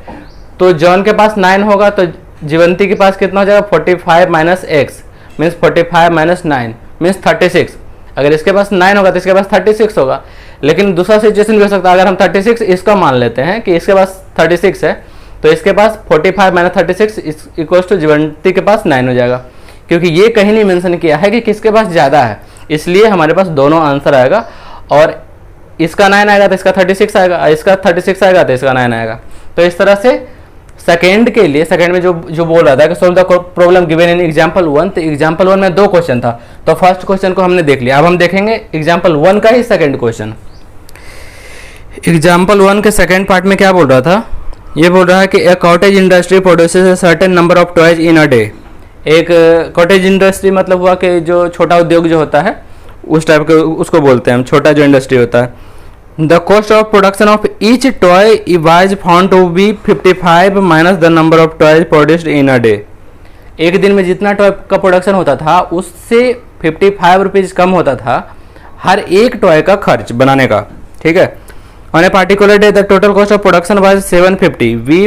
तो जॉन के पास 9 होगा तो जीवंती के पास कितना हो जाएगा, 45 minus x means 45 minus 9 means 36। अगर इसके पास 9 होगा तो इसके पास 36 होगा। लेकिन दूसरा सिचुएशन भी हो सकता है, अगर हम 36 इसका मान लेते हैं कि इसके पास 36 है, तो इसके पास 45 माइनस 36 इक्वल्स टू जीवंती के पास 9 हो जाएगा, क्योंकि ये कहीं नहीं मेंशन किया है कि किसके पास ज़्यादा है, इसलिए हमारे पास दोनों आंसर आएगा। और इसका 9 आएगा तो इसका 36 आएगा, इसका 36 आएगा तो इसका 9 आएगा। तो इस तरह से सेकेंड के लिए, सेकेंड में जो बोल रहा था कि solve the problem given in example 1, तो एग्जाम्पल 1 में 2 क्वेश्चन था, तो फर्स्ट क्वेश्चन को हमने देख लिया। अब हम देखेंगे एग्जाम्पल 1 का ही सेकेंड क्वेश्चन। एग्जाम्पल 1 के सेकेंड पार्ट में क्या बोल रहा था, ये बोल रहा है कि a cottage industry produces a certain number of toys in a day. एक कॉटेज इंडस्ट्री मतलब हुआ कि जो छोटा उद्योग जो होता है उस टाइप के उसको बोलते हैं हम, छोटा जो इंडस्ट्री होता है। The cost of production of each toy was found to be 55 minus the number of toys produced in a day. एक दिन में जितना टॉय का प्रोडक्शन होता था उससे 55 रुपीज़ कम होता था हर एक टॉय का खर्च बनाने का, ठीक है। On a particular day the total cost of production was 750। We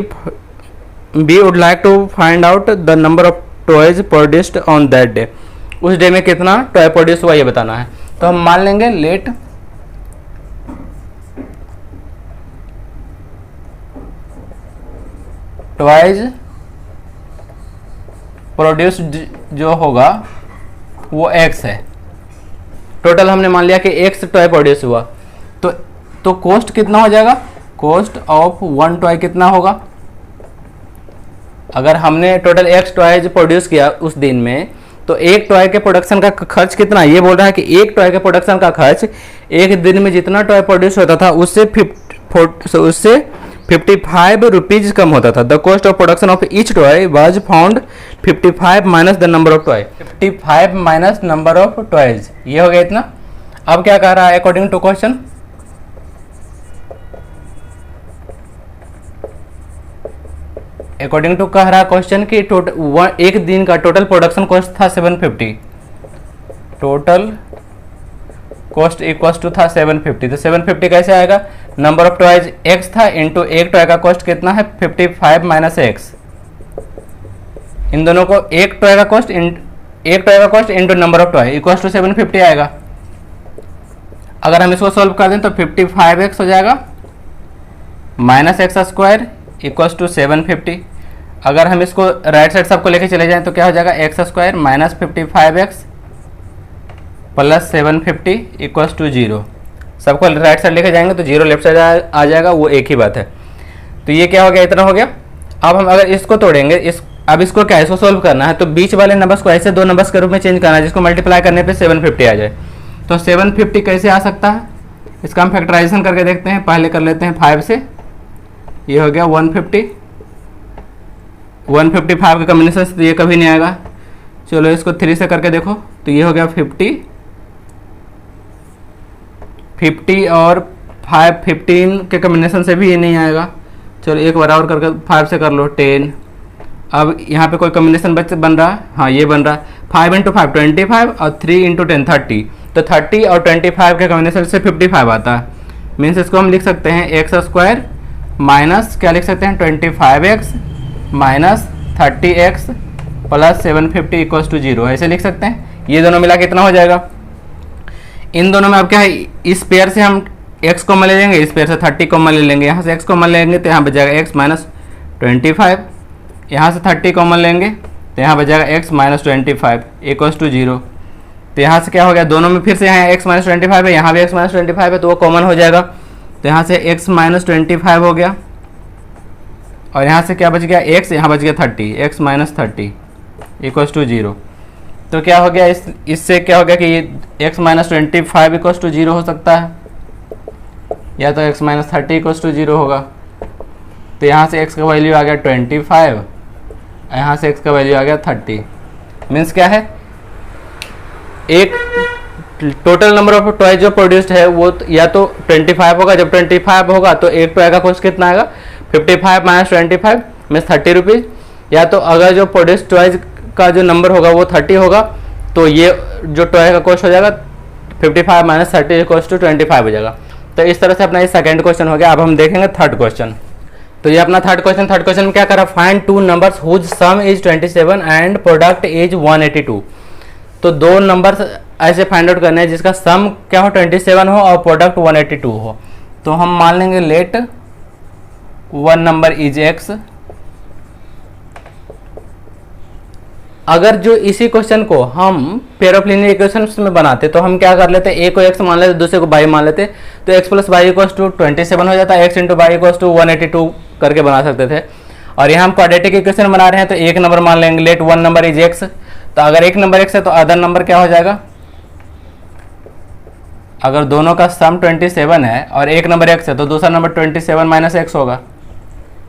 would like to find out the number of toys produced on that day. उस डे में कितना टॉय प्रोड्यूस हुआ ये बताना है। तो हम मान लेंगे लेट टॉयज प्रोड्यूस्ड जो होगा वो x है। टोटल हमने मान लिया कि x टॉय प्रोड्यूस हुआ, तो कॉस्ट कितना हो जाएगा, कॉस्ट ऑफ 1 टॉय कितना होगा। अगर हमने टोटल x टॉयज प्रोड्यूस किया उस दिन में, तो एक टॉय के प्रोडक्शन का खर्च कितना, ये बोल रहा है कि एक टॉय के प्रोडक्शन का खर्च एक दिन में जितना टॉय प्रोड्यूस होता था उससे 55 रुपीज कम होता था। The cost of production of each toy was found 55 minus the number of toy, 55 minus number of toys, ये हो गया इतना। अब क्या कह रहा है according to question, according to कह रहा क्वेश्चन कि एक दिन का टोटल प्रोडक्शन कॉस्ट था 750, टोटल कॉस्ट इक्वल्स टू था 750। तो 750 कैसे आएगा, नंबर ऑफ टॉयज x था इंटू एक टॉय का कॉस्ट कितना है 55 माइनस x। इन दोनों को एक टॉय का cost into number of toy equals to 750 आएगा। अगर हम इसको सॉल्व कर दें तो 55x हो जाएगा minus x square equals to 750। अगर हम इसको राइट साइड सबको लेके चले जाएं तो क्या हो जाएगा, x square minus 55x plus 750 equals to 0। सबको राइट साइड लेके जाएंगे तो 0 लेफ्ट साइड आ जाएगा, वो एक ही बात है। तो ये क्या हो गया, इतना हो गया। अब हम अगर इसको तोड़ेंगे, अब इसको क्या, इसको सोल्व करना है तो बीच वाले नंबर्स को ऐसे 2 नंबर्स के रूप में चेंज करना है जिसको मल्टीप्लाई करने पे 750 आ जाए। तो 750 कैसे आ सकता है, इसका हम फैक्टराइजेशन करके देखते हैं। पहले कर लेते हैं 5 से, ये हो गया 150, 155 के कॉम्बिनेशन से तो ये कभी नहीं आएगा। चलो इसको 3 से करके देखो तो ये हो गया 50 और 5 15 के कॉम्बिनेशन से भी ये नहीं आएगा। चलो एक बार और करके 5 से कर लो 10। अब यहाँ पे कोई कॉम्बिनेशन बन रहा है, हाँ ये बन रहा है 5 इंटू 5 25 और 3 इंटू 10 30। तो 30 और 25 के कॉम्बिनेशन से 55 आता है। मीन्स इसको हम लिख सकते हैं एक्स स्क्वायर माइनस क्या लिख सकते हैं 25x minus 30x plus 750 equals to 0, ऐसे लिख सकते हैं। ये दोनों मिला कितना हो जाएगा, इन दोनों में अब क्या है, इस पेयर से हम x कॉमन ले लेंगे, इस पेयर से 30 कॉमन ले लेंगे, यहाँ से x कॉमन लेंगे तो यहाँ बच जाएगा x माइनस 25, यहाँ से 30 कॉमन लेंगे तो यहाँ बच जाएगा x माइनस 25 इक्वल्स टू 0। तो यहाँ से क्या हो गया, दोनों में फिर से यहाँ x माइनस 25 है, यहाँ भी x माइनस 25 है, तो वो कॉमन हो जाएगा। तो यहाँ से x माइनस 25 हो गया और यहाँ से क्या बच गया x, यहाँ बच गया 30, x माइनस 30 इक्वल्स टू 0। तो क्या हो गया, इससे क्या हो गया कि ये x माइनस 25 इक्वल्स टू 0 हो सकता है, या तो x माइनस 30 इक्वल्स टू 0 होगा। तो यहाँ से x का वैल्यू आ गया 25, यहाँ से x का वैल्यू आ गया 30। मीन्स क्या है, एक टोटल नंबर ऑफ टॉय जो प्रोड्यूस्ड है वो या तो 25 होगा, जब 25 होगा तो एक टॉय का कॉस्ट कितना आएगा 55 माइनस 25 मीन्स 30 रुपीज़, या तो अगर जो प्रोड्यूस्ड टॉयज का जो नंबर होगा वो 30 होगा तो ये जो टॉय का कॉस्ट हो जाएगा 55 माइनस 30 इक्वल्स टू 25 हो जाएगा। तो इस तरह से अपना ये सेकंड क्वेश्चन हो गया। अब हम देखेंगे थर्ड क्वेश्चन। तो ये अपना थर्ड क्वेश्चन में क्या करा, find two numbers whose sum is 27 and product is 182। तो दो नंबर्स ऐसे फाइंड आउट करने हैं जिसका सम क्या हो 27 हो और प्रोडक्ट 182 हो। तो हम मान लेंगे let one number is x। अगर जो इसी क्वेश्चन को हम पेयर ऑफ लीनियर इक्वेशंस में बनाते तो हम क्या कर लेते, a को x मान लेते, दूसरे को y मान लेते, तो x plus y equals to 27 हो जाता है, x into y equals to 182 करके बना सकते थे। और यहाँ हम क्वाड्रेटिक इक्वेशन बना रहे हैं तो एक नंबर मान लेंगे let one number is x। तो अगर एक नंबर x है तो अदर नंबर क्या हो जाएगा, अगर दोनों का सम 27 है और एक नंबर x है तो दूसरा नंबर 27 माइनस x होगा,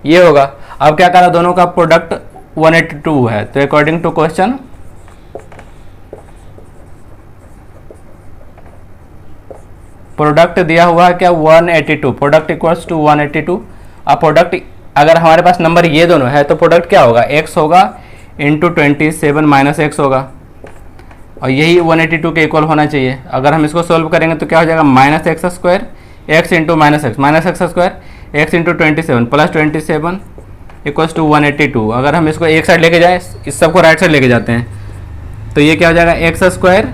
ये होगा। अब क्या करा, दोनों का प्रोडक्ट 182 है, तो अकॉर्डिंग टू क्वेश्चन प्रोडक्ट दिया हुआ है क्या 182, प्रोडक्ट इक्वल्स टू 182। अब प्रोडक्ट अगर हमारे पास नंबर ये दोनों है तो प्रोडक्ट क्या होगा, x होगा इंटू 27 माइनस एक्स होगा, और यही 182 के इक्वल होना चाहिए। अगर हम इसको सोल्व करेंगे तो क्या हो जाएगा, minus x square x into minus x square x into 27 plus 27 equals to 182। अगर हम इसको एक साइड लेके जाए, इस सबको राइट साइड लेके जाते हैं, तो ये क्या हो जाएगा x square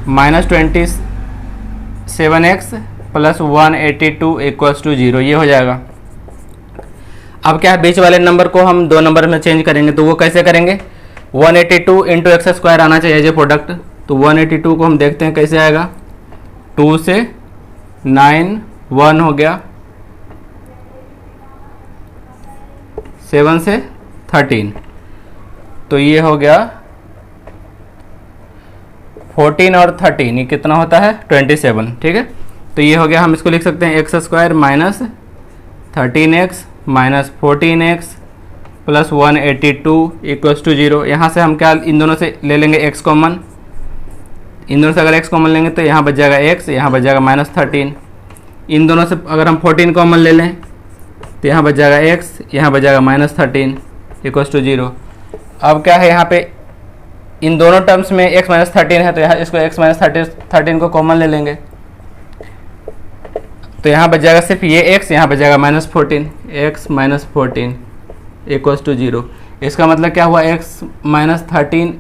minus 27x plus 182 equals to 0, ये हो जाएगा। अब क्या है, बीच वाले नंबर को हम दो नंबर में चेंज करेंगे, तो वो कैसे करेंगे, 182 इंटू एक्स स्क्वायर आना चाहिए जो प्रोडक्ट। तो 182 को हम देखते हैं कैसे आएगा, 2 से 9 1 हो गया, 7 से 13, तो ये हो गया 14 और 13, ये कितना होता है 27, ठीक है। तो ये हो गया, हम इसको लिख सकते हैं x square minus 13x minus 14x plus 182 equals to 0। यहाँ से हम क्या इन दोनों से ले लेंगे x कॉमन, इन दोनों से अगर x कॉमन लेंगे तो यहाँ बच जाएगा x, यहाँ बच जाएगा माइनस 13। इन दोनों से अगर हम 14 कॉमन ले लें तो यहाँ बच जाएगा x, यहाँ बच जाएगा माइनस 13 इक्वल्स टू 0। अब क्या है, यहाँ पे इन दोनों टर्म्स में x माइनस 13 है तो यहाँ इसको x माइनस 13 को कॉमन ले लेंगे, तो यहाँ बच जाएगा सिर्फ ये x, यहाँ बच जाएगा minus 14, x minus 14 equals to 0। इसका मतलब क्या हुआ, x माइनस 13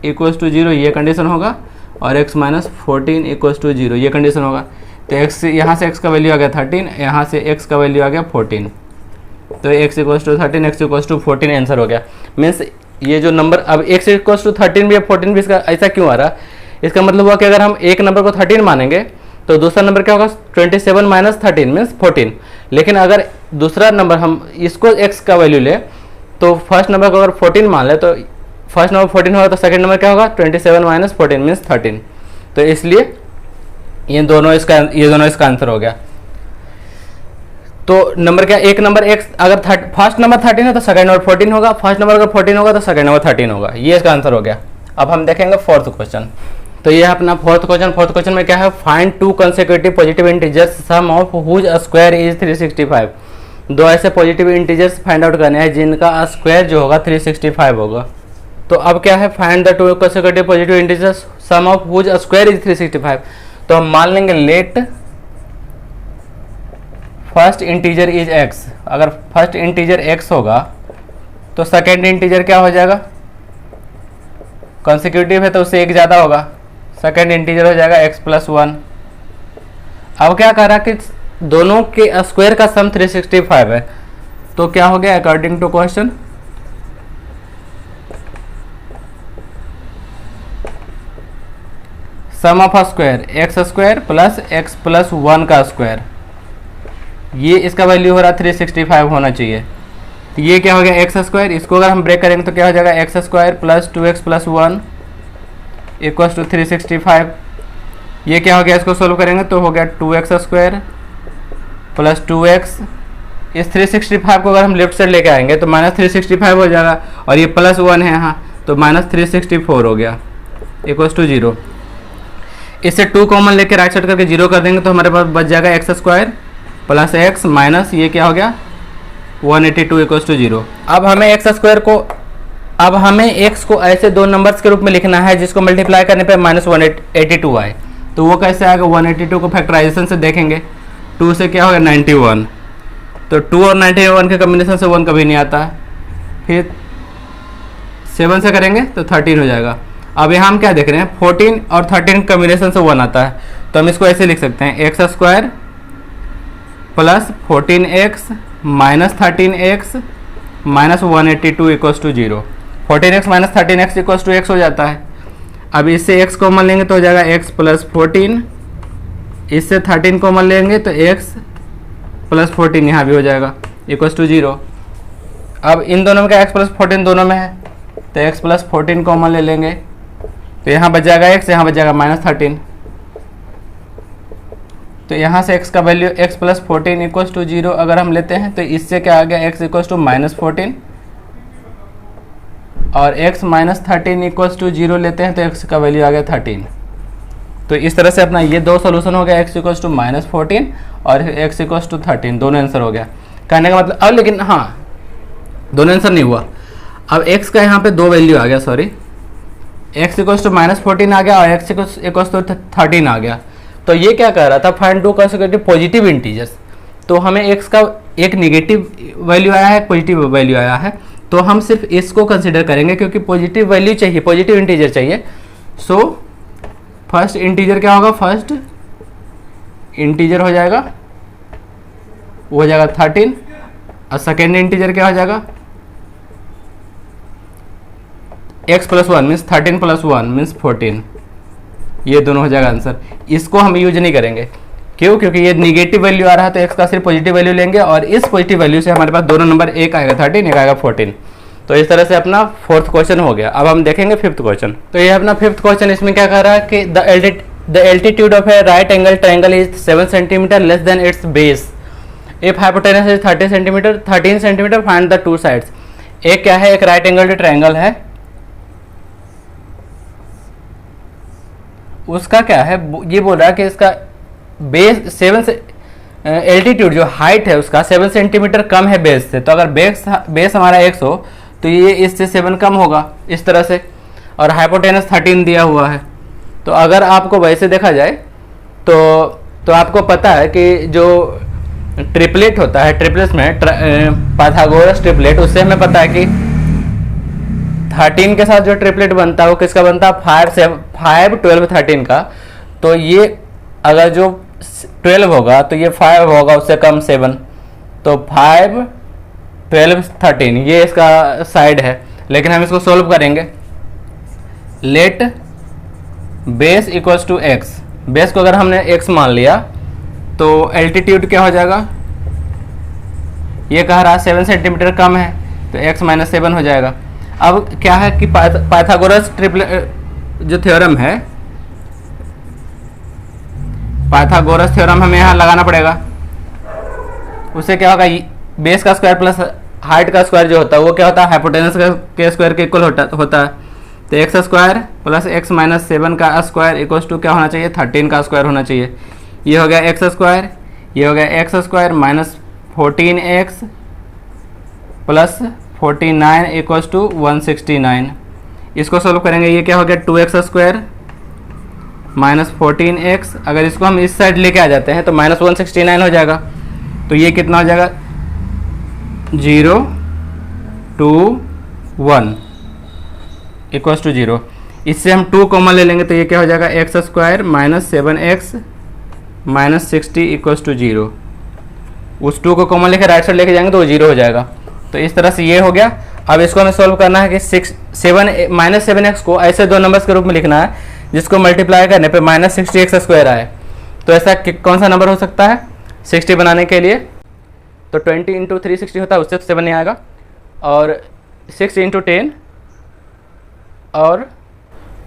इक्वल्स टू 0 ये कंडीशन होगा, और x माइनस 14 इक्वल्स टू 0 ये कंडीशन होगा। तो x यहाँ से x का वैल्यू आ गया 13, यहाँ से x का वैल्यू आ गया 14, तो x equals to 13 x equals to 14 answer हो गया। मीन्स ये जो नंबर अब x इक्वल्स टू 13 भी 14 भी, इसका ऐसा क्यों आ रहा, इसका मतलब हुआ कि अगर हम एक नंबर को 13 मानेंगे तो दूसरा नंबर क्या होगा 27 माइनस 13 मीन्स 14। लेकिन अगर दूसरा नंबर हम इसको x का वैल्यू ले तो फर्स्ट नंबर को अगर 14 मान ले तो फर्स्ट नंबर 14 होगा तो सेकंड नंबर क्या होगा 27 माइनस 14 मीन्स 13। तो इसलिए ये दोनों इसका आंसर हो गया। तो नंबर क्या, एक नंबर x अगर फर्स्ट नंबर 13 है तो सेकंड नंबर 14 होगा, फर्स्ट नंबर अगर 14 होगा तो सेकंड नंबर 13 होगा, ये इसका आंसर हो गया। अब हम देखेंगे फोर्थ क्वेश्चन। तो ये है अपना फोर्थ क्वेश्चन में क्या है, find two consecutive positive integers sum of whose square is 365। दो ऐसे पॉजिटिव इंटीजर्स फाइंड आउट करने हैं जिनका स्क्वायर जो होगा 365 होगा। तो अब क्या है, find the two consecutive positive integers sum of whose square is 365। तो हम मान लेंगे let first integer is x। अगर फर्स्ट इंटीजर x होगा तो सेकेंड इंटीजर क्या हो जाएगा, कंसेक्यूटिव है तो उससे एक ज़्यादा होगा, सेकेंड इंटीजर हो जाएगा x प्लस 1। अब क्या कह रहा है कि दोनों के स्क्वायर का सम 365 है, तो क्या हो गया according to question, sum of square x square plus x plus 1 का स्क्वायर, ये इसका वैल्यू हो रहा 365 होना चाहिए। तो ये क्या हो गया एक्स स्क्वायर, इसको अगर हम ब्रेक करेंगे तो क्या हो जाएगा x square plus 2x plus 1 equals to 365। ये क्या हो गया, इसको सोल्व करेंगे तो हो गया 2x स्क्वायर प्लस 2x। इस 365 को अगर हम लेफ्ट साइड लेके आएंगे तो माइनस 365 हो जाएगा, और ये प्लस 1 है यहाँ, तो माइनस 364 हो गया इक्वल्स टू 0। इससे 2 कॉमन लेके राइट साइड करके 0 कर देंगे तो हमारे पास बच जाएगा x square plus x minus ये क्या हो गया 182 इक्वल्स टू 0। अब हमें एक्स स्क्वायर को, अब हमें एक्स को ऐसे दो नंबर्स के रूप में लिखना है जिसको मल्टीप्लाई करने पे माइनस 182 आए, तो वो कैसे आएगा, 182 को फैक्टराइजेशन से देखेंगे, 2 से क्या होगा 91, तो 2 और 91 के कम्बिनेशन से 1 कभी नहीं आता, फिर 7 से करेंगे तो 13 हो जाएगा। अब यहाँ हम क्या देख रहे हैं 14 और 13 कम्बिनेशन से 1 आता है, तो हम इसको ऐसे लिख सकते हैं x square plus 14x minus 13x minus 182 equals to 0। 14x minus 13x equals to x हो जाता है। अब इससे x कॉमन लेंगे तो हो जाएगा x प्लस 14, इससे 13 कॉमन लेंगे तो x प्लस 14 यहाँ भी हो जाएगा इक्वल्स टू 0। अब इन दोनों में क्या x प्लस 14 दोनों में है, तो x प्लस 14 कॉमन ले लेंगे तो यहाँ बच जाएगा x, यहाँ बच जाएगा माइनस 13, तो यहाँ से x का value x plus 14 equals to 0 अगर हम लेते हैं तो इससे क्या आ गया x इक्वल्स टू माइनस 14, और x माइनस 13 इक्वल्स टू 0 लेते हैं तो x का वैल्यू आ गया 13। तो इस तरह से अपना ये दो सोल्यूशन हो गया, x इक्वल्स टू माइनस 14 और x इक्वल्स टू 13, दोनों आंसर हो गया। कहने का मतलब अब लेकिन हाँ दोनों आंसर नहीं हुआ, अब x का यहाँ पे दो वैल्यू आ गया, sorry x equals to minus 14 आ गया और x इक्वल्स टू 13 आ गया। तो ये क्या कह रहा था find two consecutive positive integers, तो हमें x का एक निगेटिव वैल्यू आया है, पॉजिटिव वैल्यू आया है, तो हम सिर्फ इसको कंसिडर करेंगे क्योंकि पॉजिटिव वैल्यू चाहिए, पॉजिटिव इंटीजर चाहिए। सो फर्स्ट इंटीजर क्या होगा, फर्स्ट इंटीजर हो जाएगा वो हो जाएगा 13, और सेकेंड इंटीजर क्या हो जाएगा x plus 1 means 13 plus 1 means 14, ये दोनों हो जाएगा आंसर। इसको हम यूज नहीं करेंगे, क्यों, क्योंकि ये निगेटिव वैल्यू आ रहा है तो x का सिर्फ पॉजिटिव वैल्यू लेंगे, और इस पॉजिटिव वैल्यू से हमारे पास दोनों नंबर एक आएगा 13, एक आएगा 14। तो इस तरह से अपना फोर्थ क्वेश्चन हो गया। अब हम देखेंगे फिफ्थ क्वेश्चन। तो ये अपना फिफ्थ क्वेश्चन, इसमें क्या कह रहा है कि the altitude of A right angle triangle is 7 centimetre less than it's base, if hypotenuse is 13 centimetre find the two sides. एक क्या है, एक राइट एंगल ट्रायंगल है, उसका क्या है, ये बोल रहा है कि इसका बेस 7 से एल्टीट्यूड जो हाइट है उसका 7 सेंटीमीटर कम है बेस से, तो अगर बेस हमारा x हो तो ये इससे 7 कम होगा इस तरह से, और हाइपोटेनस 13 दिया हुआ है। तो अगर आपको वैसे देखा जाए तो आपको पता है कि जो ट्रिपलेट होता है, ट्रिपलेट्स में पाइथागोरस ट्रिपलेट, उससे हमें पता है कि 13 के साथ जो ट्रिपलेट बनता है वो किसका बनता है, 5 12 13 का। तो ये अगर जो 12 होगा तो ये 5 होगा, उससे कम 7, तो 5 12 13 ये इसका साइड है। लेकिन हम इसको सोल्व करेंगे, let base equals to x, base को अगर हमने x मान लिया तो एल्टीट्यूड क्या हो जाएगा, ये कह रहा है 7 सेंटीमीटर कम है तो x माइनस 7 हो जाएगा। अब क्या है कि पाइथागोरस ट्रिपलेट जो थ्योरम है, पाइथागोरस थ्योरम हमें यहाँ लगाना पड़ेगा। उससे क्या होगा, बेस का स्क्वायर प्लस हाइट का स्क्वायर जो होता है वो क्या होता है, हाइपोटेनस के स्क्वायर के इक्वल होता है। तो x square plus x minus 7 का स्क्वायर इक्वल्स टू क्या होना चाहिए, 13 का स्क्वायर होना चाहिए। ये हो गया एक्स स्क्वायर, ये हो गया x square minus 14x plus 49 equals to 169। इसको सोल्व करेंगे, ये क्या हो गया 2x स्क्वायर माइनस 14x, अगर इसको हम इस साइड लेके आ जाते हैं तो माइनस 169 हो जाएगा। तो ये कितना हो जाएगा 0 2 1 इक्वल्स टू 0। इससे हम 2 कॉमन ले लेंगे तो ये क्या हो जाएगा x square minus 7x -60 equals to 0। उस 2 को कॉमन लेके राइट साइड लेके जाएंगे तो वो 0 हो जाएगा। तो इस तरह से ये हो गया। अब इसको हमें सॉल्व करना है कि -7x को ऐसे दो नंबर्स के रूप में लिखना है जिसको मल्टीप्लाई करने पे -60x² आए। तो ऐसा कौन सा नंबर हो सकता है 60 बनाने के लिए? तो 20 × 360 होता है, उससे 7 नहीं आएगा। और 6 × 10 और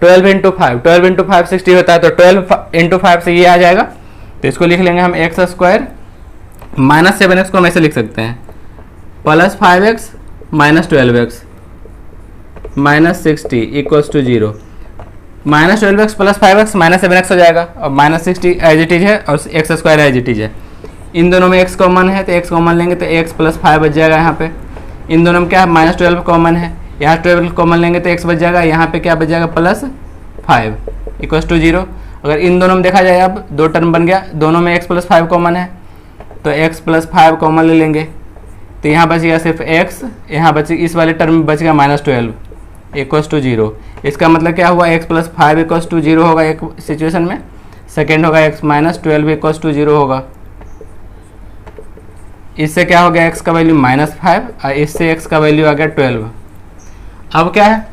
12 × 5, 12 × 5 60 होता है, तो 12 × 5 से ये आ जाएगा। तो इसको लिख लेंगे हम x² -7x को हम ऐसे लिख सकते हैं +5x -12x -60 equals to 0। -12x + 5x -7x हो जाएगा और -60 एज इट इज है और x² एज इट इज है। इन दोनों में x कॉमन है तो x कॉमन लेंगे तो x + 5 बच जाएगा। यहाँ पे इन दोनों में क्या है -12 कॉमन है, यहाँ 12 कॉमन लेंगे तो x बच जाएगा, यहाँ पे क्या बच जाएगा +5 इक्वल्स टू 0। अगर इन दोनों में देखा जाए अब दो टर्म बन गया, दोनों में x + 5 कॉमन है तो x + 5 कॉमन ले लेंगे तो यहाँ बच गया सिर्फ x, यहाँ बच इस वाले टर्म में बच गया -12 इक्वल्स टू 0। इसका मतलब क्या हुआ x + 5 इक्वल्स टू 0 होगा एक सिचुएशन में, सेकेंड होगा x -12 इक्वल्स टू 0 होगा। इससे क्या हो गया x का वैल्यू -5 और इससे x का वैल्यू आ गया 12। अब क्या है,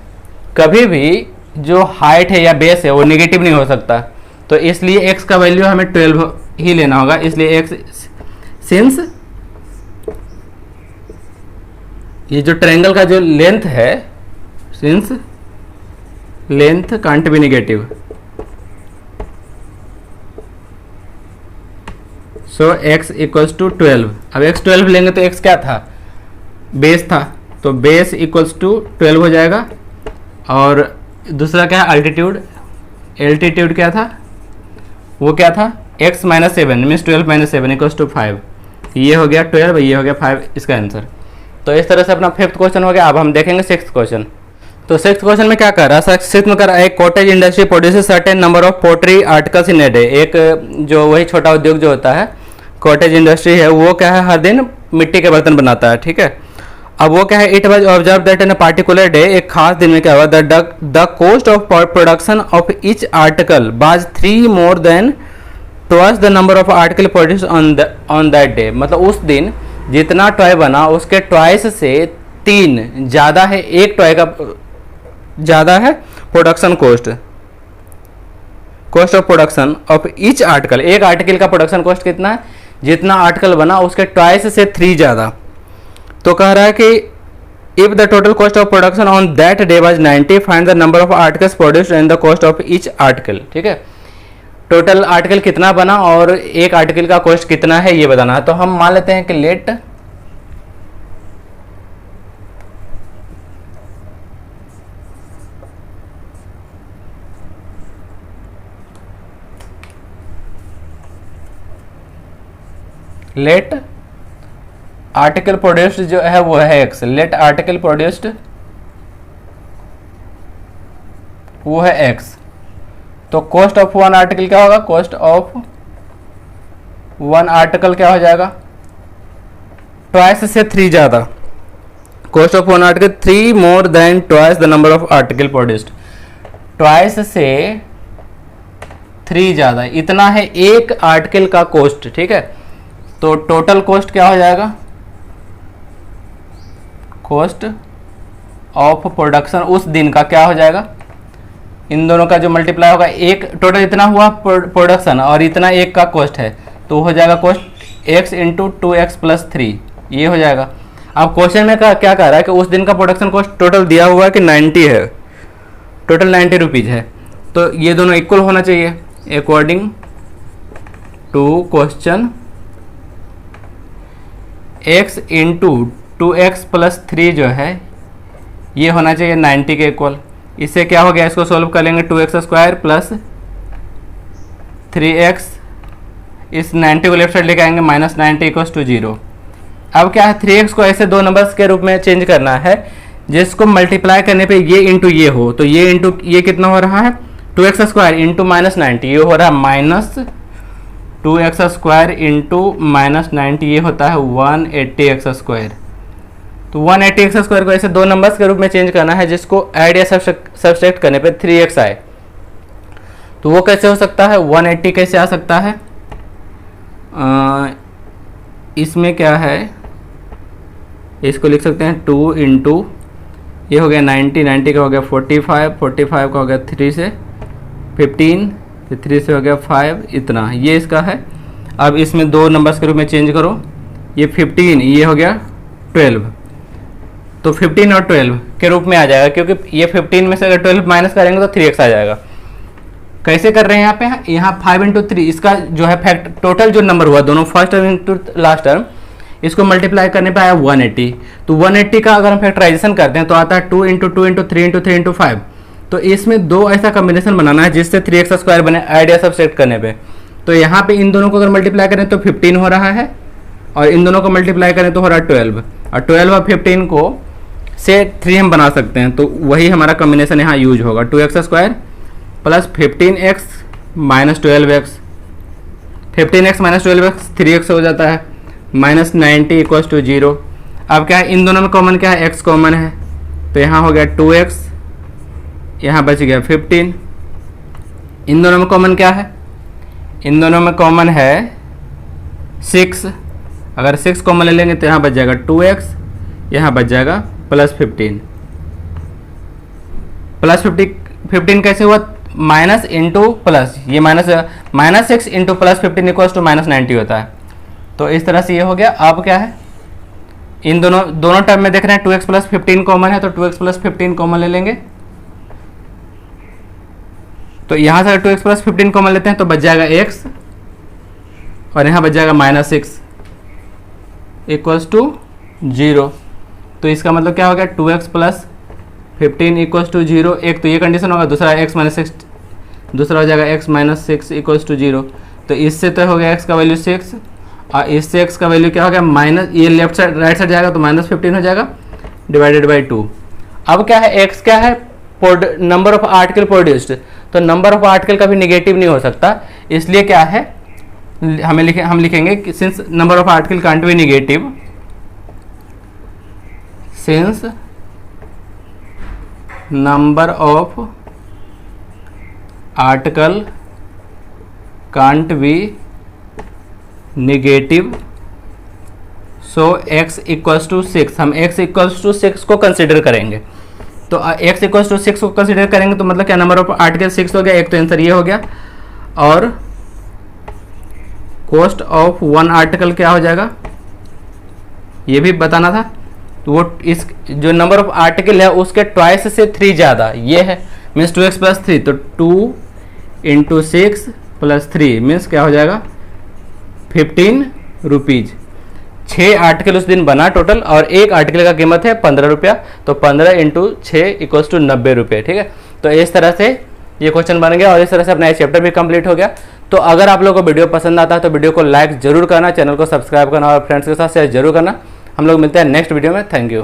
कभी भी जो हाइट है या बेस है वो नेगेटिव नहीं हो सकता, तो इसलिए x का वैल्यू हमें 12 ही लेना होगा। इसलिए x सिंस ये जो ट्रायंगल का जो लेंथ है, since length can't be negative, so x equals to 12। अब x 12 लेंगे तो x क्या था, बेस था, तो बेस इक्वल्स टू 12 हो जाएगा। और दूसरा क्या है अल्टीट्यूड, एल्टीट्यूड क्या था, वो क्या था x -7 मीन्स 12 - 7 इक्वल्स टू 5। ये हो गया 12, ये हो गया 5 इसका आंसर। तो इस तरह से अपना 5th क्वेश्चन हो गया। अब हम देखेंगे 6th क्वेश्चन। तो 6th क्वेश्चन में क्या कर रहा है, 6th में कर रहा है एक cottage industry produces certain number of pottery articles in a day. एक जो वही छोटा उद्योग जो होता है कॉटेज इंडस्ट्री है, वो क्या है हर दिन मिट्टी के बर्तन बनाता है, ठीक है। अब वो क्या है, it was observe that in a particular day, एक खास दिन में क्या हुआ, the cost of production of each article was 3 more than twice the number of article produce on that day. मतलब उस दिन जितना टॉय बना उसके ट्वाइस से 3 ज़्यादा है, एक टॉय का ज़्यादा है production cost of production of each article. एक आर्टिकल का प्रोडक्शन कॉस्ट कितना है, जितना आर्टिकल बना उसके ट्वाइस से 3 ज़्यादा। तो कह रहा है कि if the total cost of production on that day was 90, find the number of articles produced and the cost of each article. ठीक है, टोटल आर्टिकल कितना बना और एक आर्टिकल का कॉस्ट कितना है ये बताना है। तो हम मान लेते हैं कि लेट आर्टिकल प्रोड्यूस्ड जो है वो है x, लेट आर्टिकल प्रोड्यूस्ड वो है x। तो कॉस्ट ऑफ वन आर्टिकल क्या होगा, कॉस्ट ऑफ वन आर्टिकल क्या हो जाएगा, ट्वाइस से 3 ज़्यादा। Cost of one article 3 more than twice the number of article produced, twice से 3 ज़्यादा, इतना है एक आर्टिकल का कॉस्ट। ठीक है, तो टोटल कॉस्ट क्या हो जाएगा, कॉस्ट ऑफ प्रोडक्शन उस दिन का क्या हो जाएगा, इन दोनों का जो मल्टीप्लाई होगा, एक टोटल इतना हुआ प्रोडक्शन और इतना एक का कॉस्ट है, तो हो जाएगा कॉस्ट x इंटू 2x + 3, ये हो जाएगा। अब क्वेश्चन में क्या कह रहा है कि उस दिन का प्रोडक्शन कॉस्ट टोटल दिया हुआ है कि 90 है, टोटल 90 रुपीज़ है, तो ये दोनों इक्वल होना चाहिए according to question. x into 2x + 3 जो है ये होना चाहिए 90 के इक्वल। इससे क्या हो गया, इसको सॉल्व कर लेंगे 2x² + 3x, इस 90 को लेफ्ट साइड लेके आएंगे -90 इक्वल्स टू 0। अब क्या है, 3x को ऐसे दो नंबर्स के रूप में चेंज करना है जिसको मल्टीप्लाई करने पे ये इंटू ये हो, तो ये इंटू ये कितना हो रहा है, 2x² इंटू -90, ये हो रहा है -2x² इंटू -90, ये होता है 180x²। तो 180x² को ऐसे दो नंबर्स के रूप में चेंज करना है जिसको ऐड या सब्सट्रैक्ट करने पे 3x आए। तो वो कैसे हो सकता है, 180 कैसे आ सकता है, इसमें क्या है, इसको लिख सकते हैं 2 इंटू, ये हो गया 90, 90 का हो गया 45, 45 का हो गया 3 से 15, फिर 3 से हो गया 5, इतना ये इसका है। अब इसमें दो नंबर्स के रूप में चेंज करो, ये 15, ये हो गया 12, तो 15 और 12 के रूप में आ जाएगा, क्योंकि ये 15 में से अगर 12 माइनस करेंगे तो 3x आ जाएगा। कैसे कर रहे हैं यहाँ पे, यहाँ 5 इंटू 3, इसका जो है फैक्ट टोटल जो नंबर हुआ दोनों first term into last term, इसको मल्टीप्लाई करने पे आया 180। तो 180 का अगर हम फैक्टराइजेशन करते हैं तो आता है 2 इंटू 2 इंटू 3 इंटू 3 इंटू 5। तो इसमें दो ऐसा कॉम्बिनेशन बनाना है जिससे 3x स्क्वायर बने आइडिया सब्सट्रैक्ट करने पे। तो यहाँ पे इन दोनों को अगर मल्टीप्लाई करें तो 15 हो रहा है, और इन दोनों को मल्टीप्लाई करें तो हो रहा है 12, और 12 और 15 को से 3 हम बना सकते हैं। तो वही हमारा कॉम्बिनेशन यहाँ यूज होगा, 2x square plus 15x minus 12x, 15x minus 12x 3x हो जाता है, माइनस 90 इक्वल्स टू 0। अब क्या है, इन दोनों में कॉमन क्या है, x कॉमन है, तो यहाँ हो गया 2x, यहाँ बच गया 15। इन दोनों में कॉमन क्या है, इन दोनों में कॉमन है 6, अगर 6 कॉमन ले लेंगे तो यहाँ बच जाएगा 2x, यहाँ बच जाएगा प्लस 15। प्लस 15 कैसे हुआ, माइनस इंटू प्लस, ये minus 6 into plus 15 equals to minus 90 होता है। तो इस तरह से ये हो गया। अब क्या है, इन दोनों टर्म में देख रहे हैं 2x प्लस 15 कॉमन है, तो 2x प्लस 15 कॉमन ले लेंगे। तो यहाँ से 2x प्लस 15 कॉमन लेते हैं तो बच जाएगा x, और यहाँ बच जाएगा माइनस 6 इक्वल्स टू 0। तो इसका मतलब क्या हो गया, 2x प्लस 15 इक्वल्स टू 0। एक तो ये कंडीशन होगा, दूसरा x माइनस 6, दूसरा हो जाएगा x माइनस 6 इक्वल्स टू 0। तो इससे तो हो गया x का वैल्यू 6, और इससे x का वैल्यू क्या हो गया, माइनस, ये लेफ्ट साइड राइट साइड जाएगा तो माइनस 15 हो जाएगा डिवाइडेड बाई 2। अब क्या है, x क्या है, नंबर ऑफ आर्टिकल प्रोड्यूस्ड, तो नंबर ऑफ आर्टिकल कभी निगेटिव नहीं हो सकता, इसलिए क्या है, हम लिखेंगे कि since number of article can't be negative, since number of article can't be negative, so x equals to 6, हम x इक्वल्स टू 6 को कंसिडर करेंगे। तो x इक्वल्स टू 6 को कंसिडर करेंगे तो मतलब क्या, नंबर ऑफ आर्टिकल 6 हो गया, एक तो आंसर ये हो गया, और कॉस्ट ऑफ वन आर्टिकल क्या हो जाएगा, ये भी बताना था। तो वो इस जो नंबर ऑफ आर्टिकल है उसके ट्वाइस से 3 ज़्यादा, ये है मीन्स 2x प्लस 3, तो 2 इंटू 6 प्लस 3 मीन्स क्या हो जाएगा 15 रुपीज़। 6 आर्टिकल उस दिन बना टोटल, और एक आर्टिकल का कीमत है 15 रुपया, तो 15 इंटू 6 इक्वल्स टू 90 रुपये। ठीक है, तो इस तरह से ये क्वेश्चन बन गया, और इस तरह से अपना ये चैप्टर भी कंप्लीट हो गया। तो अगर आप लोगों को वीडियो पसंद आता है तो वीडियो को लाइक जरूर करना, चैनल को सब्सक्राइब करना और फ्रेंड्स के साथ शेयर जरूर करना। हम लोग मिलते हैं नेक्स्ट वीडियो में। Thank you.